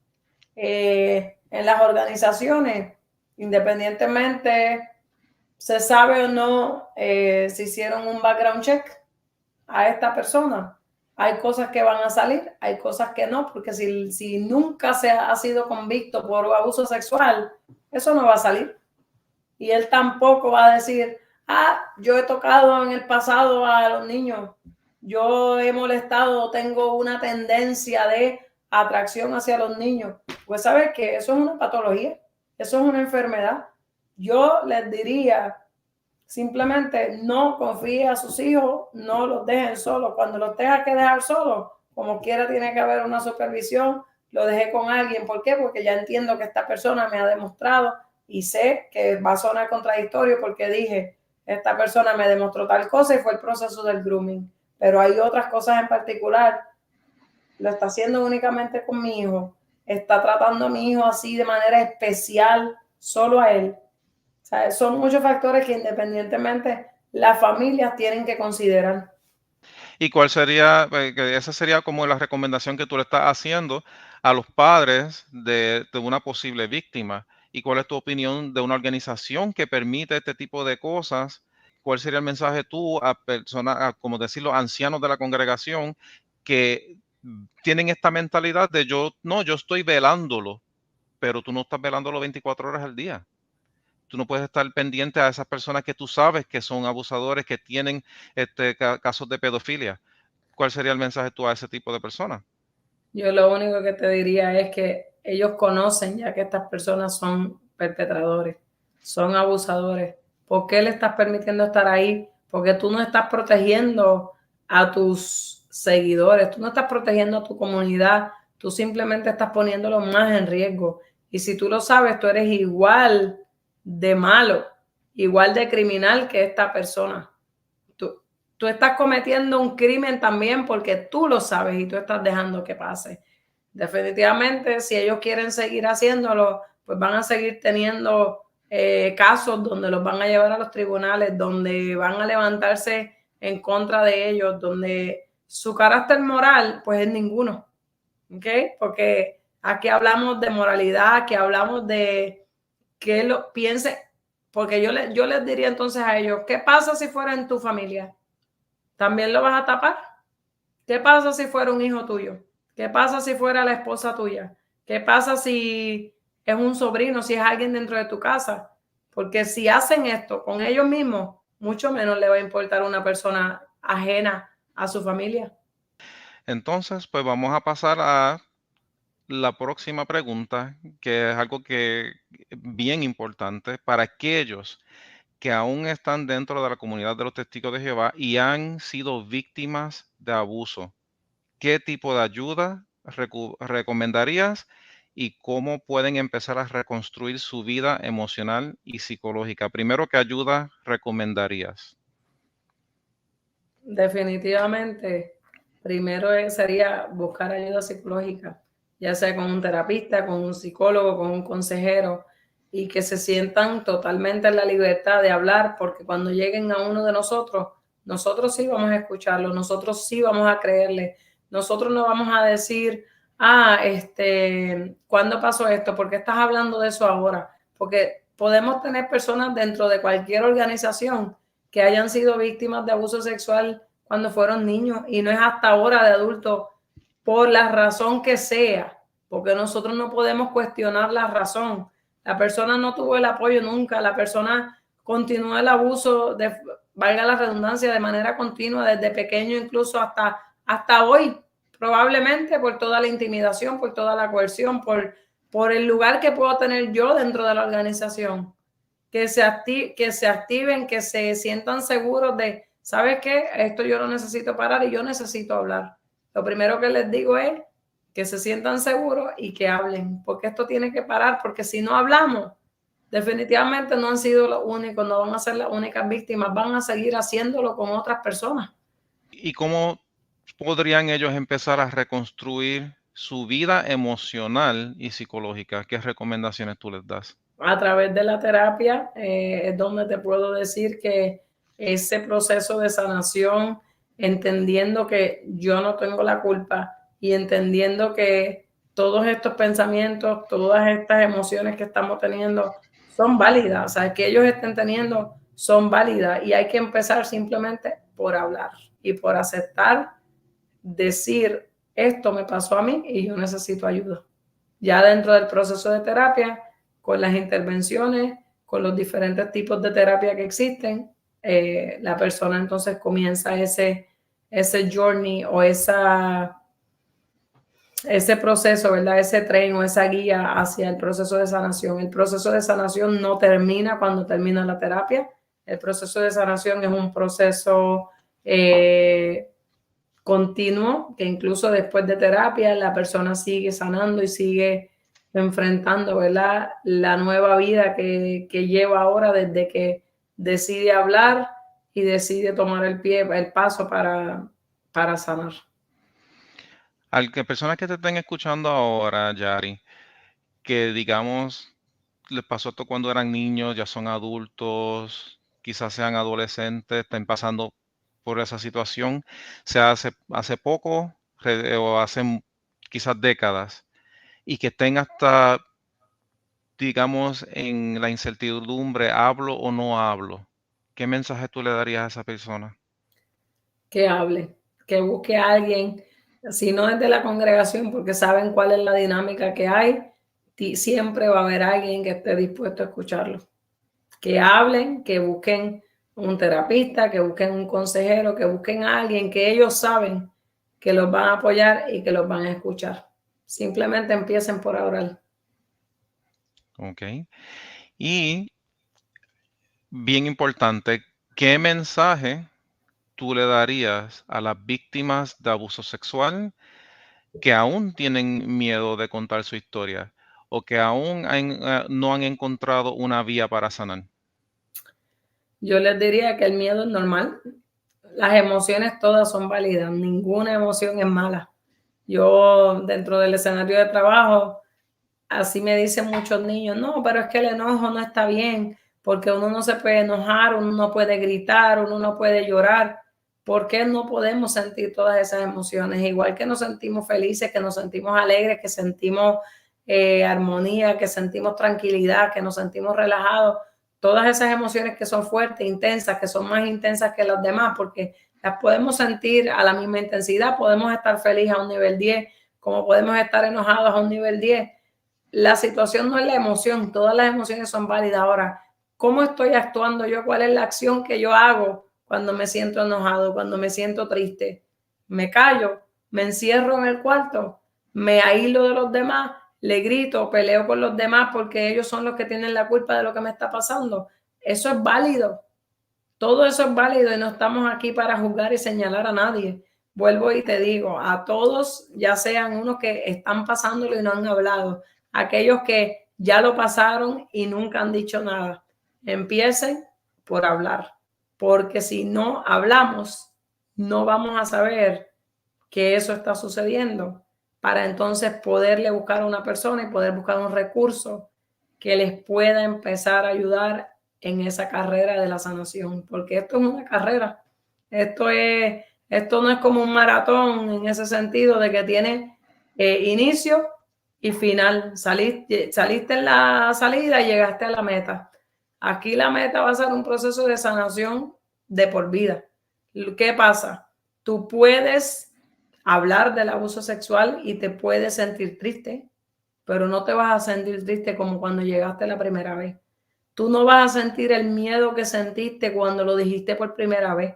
En las organizaciones, independientemente se sabe o no si hicieron un background check a esta persona, hay cosas que van a salir, hay cosas que no, porque si nunca se ha sido convicto por abuso sexual, eso no va a salir. Y él tampoco va a decir, yo he tocado en el pasado a los niños, yo he molestado, tengo una tendencia de atracción hacia los niños. Pues sabes que eso es una patología, eso es una enfermedad. Yo les diría, simplemente no confíe a sus hijos, no los dejen solos. Cuando los tenga que dejar solos, como quiera tiene que haber una supervisión, lo dejé con alguien. ¿Por qué? Porque ya entiendo que esta persona me ha demostrado y sé que va a sonar contradictorio porque dije, esta persona me demostró tal cosa y fue el proceso del grooming. Pero hay otras cosas en particular. Lo está haciendo únicamente con mi hijo. Está tratando a mi hijo así de manera especial, solo a él. O sea, son muchos factores que independientemente las familias tienen que considerar. ¿Y cuál sería, que esa sería como la recomendación que tú le estás haciendo a los padres de una posible víctima? ¿Y cuál es tu opinión de una organización que permite este tipo de cosas? ¿Cuál sería el mensaje tú a personas, como decirlo, ancianos de la congregación que tienen esta mentalidad de yo estoy velándolo, pero tú no estás velándolo 24 horas al día? Tú no puedes estar pendiente a esas personas que tú sabes que son abusadores, que tienen casos de pedofilia. ¿Cuál sería el mensaje tú a ese tipo de personas? Yo lo único que te diría es que ellos conocen ya que estas personas son perpetradores, son abusadores. ¿Por qué le estás permitiendo estar ahí? Porque tú no estás protegiendo a tus seguidores, tú no estás protegiendo a tu comunidad, tú simplemente estás poniéndolo más en riesgo. Y si tú lo sabes, tú eres igual de malo, igual de criminal que esta persona. Tú estás cometiendo un crimen también porque tú lo sabes y tú estás dejando que pase. Definitivamente, si ellos quieren seguir haciéndolo, pues van a seguir teniendo casos donde los van a llevar a los tribunales, donde van a levantarse en contra de ellos, donde su carácter moral, pues es ninguno. ¿Ok? Porque aquí hablamos de moralidad, aquí hablamos de que lo piense, porque yo les diría entonces a ellos, ¿qué pasa si fuera en tu familia? ¿También lo vas a tapar? ¿Qué pasa si fuera un hijo tuyo? ¿Qué pasa si fuera la esposa tuya? ¿Qué pasa si es un sobrino, si es alguien dentro de tu casa? Porque si hacen esto con ellos mismos, mucho menos le va a importar a una persona ajena a su familia. Entonces, pues vamos a pasar a la próxima pregunta, que es algo que bien importante para aquellos que aún están dentro de la comunidad de los testigos de Jehová y han sido víctimas de abuso. ¿Qué tipo de ayuda recomendarías y cómo pueden empezar a reconstruir su vida emocional y psicológica? Primero, ¿qué ayuda recomendarías? Definitivamente, primero sería buscar ayuda psicológica, ya sea con un terapista, con un psicólogo, con un consejero, y que se sientan totalmente en la libertad de hablar, porque cuando lleguen a uno de nosotros sí vamos a escucharlo, nosotros sí vamos a creerle, nosotros no vamos a decir, ¿cuándo pasó esto? ¿Por qué estás hablando de eso ahora? Porque podemos tener personas dentro de cualquier organización que hayan sido víctimas de abuso sexual cuando fueron niños y no es hasta ahora de adultos por la razón que sea, porque nosotros no podemos cuestionar la razón. La persona no tuvo el apoyo nunca, la persona continuó el abuso, valga la redundancia, de manera continua desde pequeño incluso hasta hoy, probablemente por toda la intimidación, por toda la coerción, por el lugar que puedo tener yo dentro de la organización. Que se activen, que se sientan seguros de, ¿sabes qué? Esto yo lo necesito parar y yo necesito hablar. Lo primero que les digo es que se sientan seguros y que hablen, porque esto tiene que parar, porque si no hablamos, definitivamente no han sido los únicos, no van a ser las únicas víctimas, van a seguir haciéndolo con otras personas. ¿Y cómo podrían ellos empezar a reconstruir su vida emocional y psicológica, ¿qué recomendaciones tú les das? A través de la terapia es donde te puedo decir que ese proceso de sanación, entendiendo que yo no tengo la culpa y entendiendo que todos estos pensamientos, todas estas emociones que estamos teniendo son válidas, o sea, que ellos estén teniendo son válidas y hay que empezar simplemente por hablar y por aceptar, decir, esto me pasó a mí y yo necesito ayuda. Ya dentro del proceso de terapia, con las intervenciones, con los diferentes tipos de terapia que existen, la persona entonces comienza ese journey o ese proceso, ¿verdad? Ese tren o esa guía hacia el proceso de sanación. El proceso de sanación no termina cuando termina la terapia. El proceso de sanación es un proceso continuo, que incluso después de terapia la persona sigue sanando y sigue enfrentando, ¿verdad? La nueva vida que lleva ahora desde que decide hablar y decide tomar el paso para sanar. Al que personas que te estén escuchando ahora, Yari, que digamos, les pasó esto cuando eran niños, ya son adultos, quizás sean adolescentes, estén pasando por esa situación, sea hace poco o hace quizás décadas, y que estén hasta, digamos, en la incertidumbre, hablo o no hablo, ¿qué mensaje tú le darías a esa persona? Que hable, que busque a alguien, si no es de la congregación, porque saben cuál es la dinámica que hay, siempre va a haber alguien que esté dispuesto a escucharlo. Que hablen, que busquen un terapista, que busquen un consejero, que busquen a alguien que ellos saben que los van a apoyar y que los van a escuchar. Simplemente empiecen por orar. Ok. Y bien importante, ¿qué mensaje tú le darías a las víctimas de abuso sexual que aún tienen miedo de contar su historia o que aún no han encontrado una vía para sanar? Yo les diría que el miedo es normal. Las emociones todas son válidas. Ninguna emoción es mala. Yo dentro del escenario de trabajo, así me dicen muchos niños, no, pero es que el enojo no está bien, porque uno no se puede enojar, uno no puede gritar, uno no puede llorar. ¿Por qué no podemos sentir todas esas emociones? Igual que nos sentimos felices, que nos sentimos alegres, que sentimos armonía, que sentimos tranquilidad, que nos sentimos relajados. Todas esas emociones que son fuertes, intensas, que son más intensas que las demás, porque las podemos sentir a la misma intensidad. Podemos estar felices a un nivel 10, como podemos estar enojados a un nivel 10. La situación no es la emoción, todas las emociones son válidas. Ahora, ¿cómo estoy actuando yo? ¿Cuál es la acción que yo hago cuando me siento enojado, cuando me siento triste? ¿Me callo? ¿Me encierro en el cuarto? ¿Me aíslo de los demás? ¿Le grito? ¿Peleo con los demás porque ellos son los que tienen la culpa de lo que me está pasando? Eso es válido. Todo eso es válido y no estamos aquí para juzgar y señalar a nadie. Vuelvo y te digo, a todos, ya sean unos que están pasándolo y no han hablado, aquellos que ya lo pasaron y nunca han dicho nada, empiecen por hablar, porque si no hablamos, no vamos a saber que eso está sucediendo para entonces poderle buscar a una persona y poder buscar un recurso que les pueda empezar a ayudar en esa carrera de la sanación, porque esto es una carrera, esto no es como un maratón en ese sentido de que tiene inicio y final. Saliste en la salida y llegaste a la meta. Aquí la meta va a ser un proceso de sanación de por vida. ¿Qué pasa? Tú puedes hablar del abuso sexual y te puedes sentir triste, pero no te vas a sentir triste como cuando llegaste la primera vez. Tú no vas a sentir el miedo que sentiste cuando lo dijiste por primera vez.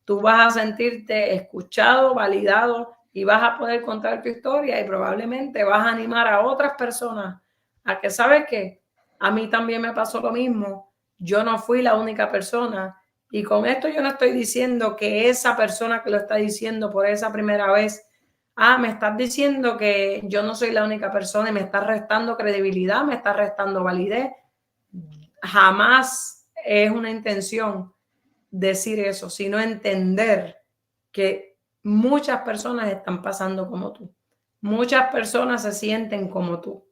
Tú vas a sentirte escuchado, validado y vas a poder contar tu historia y probablemente vas a animar a otras personas a que, ¿sabes qué? A mí también me pasó lo mismo. Yo no fui la única persona. Y con esto yo no estoy diciendo que esa persona que lo está diciendo por esa primera vez, me estás diciendo que yo no soy la única persona y me estás restando credibilidad, me estás restando validez. Jamás es una intención decir eso, sino entender que muchas personas están pasando como tú. Muchas personas se sienten como tú,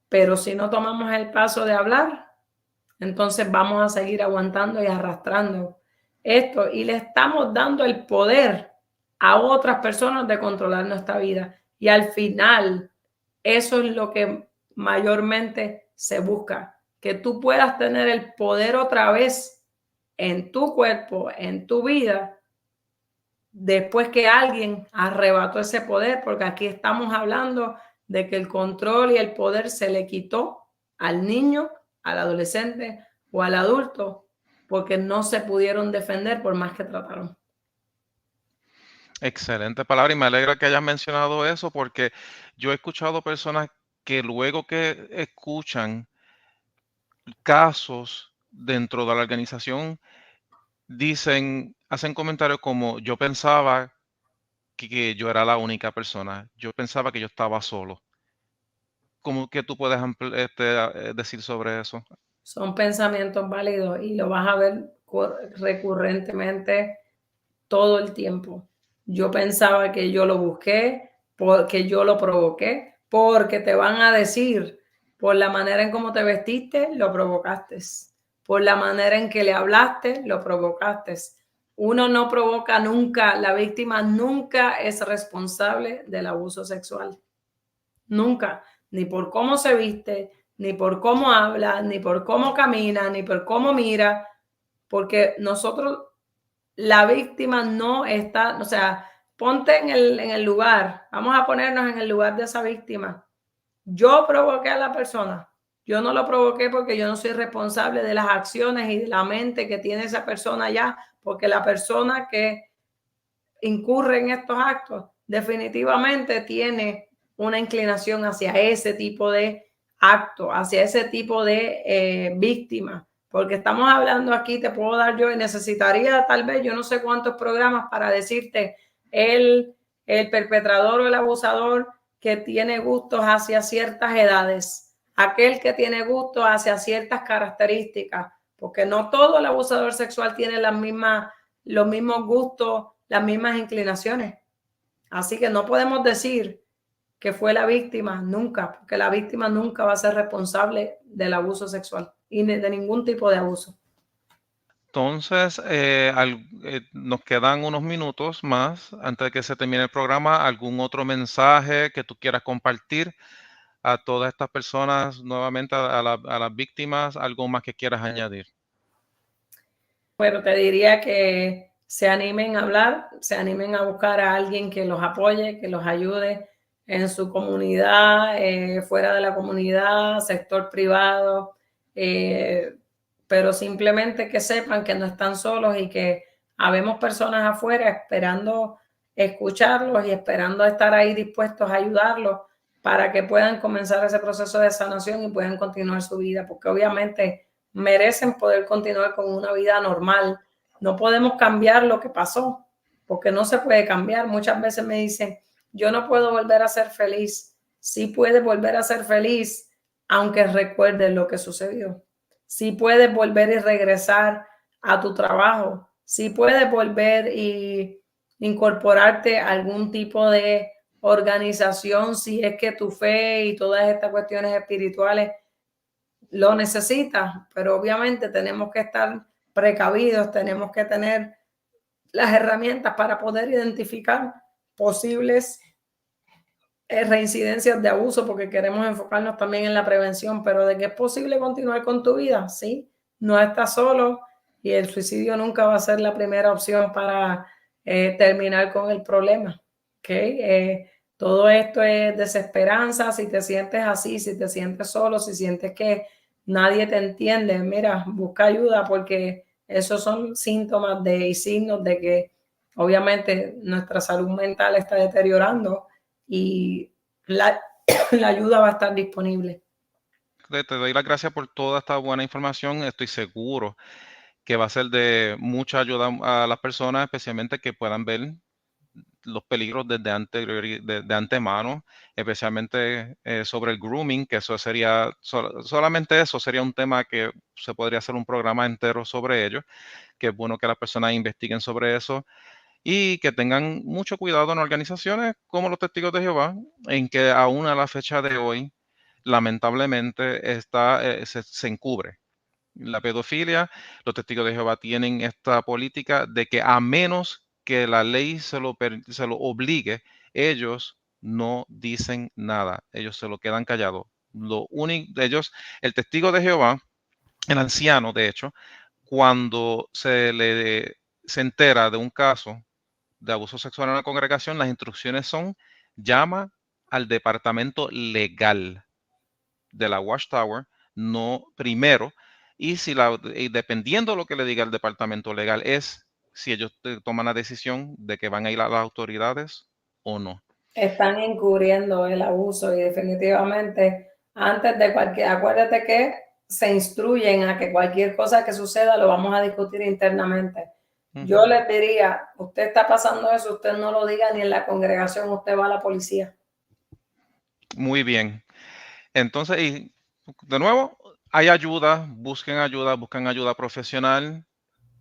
pero si no tomamos el paso de hablar, entonces vamos a seguir aguantando y arrastrando esto y le estamos dando el poder a otras personas de controlar nuestra vida. Y al final, eso es lo que mayormente se busca, que tú puedas tener el poder otra vez en tu cuerpo, en tu vida, después que alguien arrebató ese poder, porque aquí estamos hablando de que el control y el poder se le quitó al niño, al adolescente o al adulto, porque no se pudieron defender por más que trataron. Excelente palabra y me alegra que hayas mencionado eso porque yo he escuchado personas que luego que escuchan casos dentro de la organización hacen comentarios como yo pensaba que yo era la única persona, yo pensaba que yo estaba solo. ¿Cómo que tú puedes decir sobre eso? Son pensamientos válidos y lo vas a ver recurrentemente todo el tiempo. Yo pensaba que yo lo busqué, porque yo lo provoqué, porque te van a decir, por la manera en cómo te vestiste, lo provocaste. Por la manera en que le hablaste, lo provocaste. Uno no provoca nunca, la víctima nunca es responsable del abuso sexual. Nunca. Ni por cómo se viste, ni por cómo habla, ni por cómo camina, ni por cómo mira, porque nosotros, la víctima no está, o sea, ponte en el lugar, vamos a ponernos en el lugar de esa víctima. Yo provoqué a la persona, yo no lo provoqué porque yo no soy responsable de las acciones y de la mente que tiene esa persona ya, porque la persona que incurre en estos actos definitivamente tiene una inclinación hacia ese tipo de acto, hacia ese tipo de víctima. Porque estamos hablando aquí, te puedo dar yo, y necesitaría tal vez, yo no sé cuántos programas para decirte el perpetrador o el abusador que tiene gustos hacia ciertas edades, aquel que tiene gustos hacia ciertas características, porque no todo el abusador sexual tiene los mismos gustos, las mismas inclinaciones. Así que no podemos decir que fue la víctima nunca, porque la víctima nunca va a ser responsable del abuso sexual y de ningún tipo de abuso. Entonces, nos quedan unos minutos más antes de que se termine el programa. ¿Algún otro mensaje que tú quieras compartir a todas estas personas, nuevamente a las víctimas? ¿Algo más que quieras añadir? Pero te diría que se animen a hablar, se animen a buscar a alguien que los apoye, que los ayude en su comunidad, fuera de la comunidad, sector privado, pero simplemente que sepan que no están solos y que habemos personas afuera esperando escucharlos y esperando estar ahí dispuestos a ayudarlos para que puedan comenzar ese proceso de sanación y puedan continuar su vida, porque obviamente merecen poder continuar con una vida normal. No podemos cambiar lo que pasó, porque no se puede cambiar. Muchas veces me dicen, yo no puedo volver a ser feliz. Sí puedes volver a ser feliz, aunque recuerdes lo que sucedió. Sí puedes volver y regresar a tu trabajo. Sí puedes volver y incorporarte a algún tipo de organización si es que tu fe y todas estas cuestiones espirituales lo necesita, pero obviamente tenemos que estar precavidos, tenemos que tener las herramientas para poder identificar posibles reincidencias de abuso, porque queremos enfocarnos también en la prevención, pero de que es posible continuar con tu vida, sí, no estás solo y el suicidio nunca va a ser la primera opción para terminar con el problema. ¿Okay? Todo esto es desesperanza, si te sientes así, si te sientes solo, si sientes que nadie te entiende, mira, busca ayuda porque esos son síntomas y signos de que obviamente nuestra salud mental está deteriorando y la, la ayuda va a estar disponible. Te doy las gracias por toda esta buena información. Estoy seguro que va a ser de mucha ayuda a las personas, especialmente que puedan ver los peligros de antemano, especialmente sobre el grooming, que eso sería, solamente eso sería un tema que se podría hacer un programa entero sobre ello, que es bueno que las personas investiguen sobre eso. y que tengan mucho cuidado en organizaciones como los Testigos de Jehová, en que aún a la fecha de hoy, lamentablemente, se encubre la pedofilia. Los Testigos de Jehová tienen esta política de que a menos que la ley se lo obligue, ellos no dicen nada, ellos se lo quedan callados. Lo único de ellos, el testigo de Jehová, el anciano, de hecho, cuando se entera de un caso de abuso sexual en la congregación, las instrucciones son: llama al departamento legal de la Watchtower, no primero, y dependiendo de lo que le diga el departamento legal, es si ellos toman la decisión de que van a ir a las autoridades o no. Están encubriendo el abuso y definitivamente antes de acuérdate que se instruyen a que cualquier cosa que suceda lo vamos a discutir internamente. Yo les diría, usted está pasando eso, usted no lo diga ni en la congregación, usted va a la policía. Muy bien. Entonces, y de nuevo, hay ayuda, busquen ayuda profesional.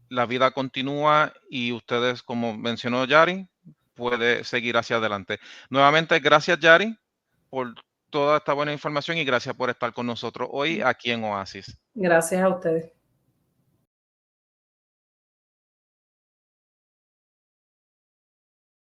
La vida continúa y ustedes, como mencionó Yari, puede seguir hacia adelante. Nuevamente, gracias Yari por toda esta buena información y gracias por estar con nosotros hoy aquí en Oasis. Gracias a ustedes.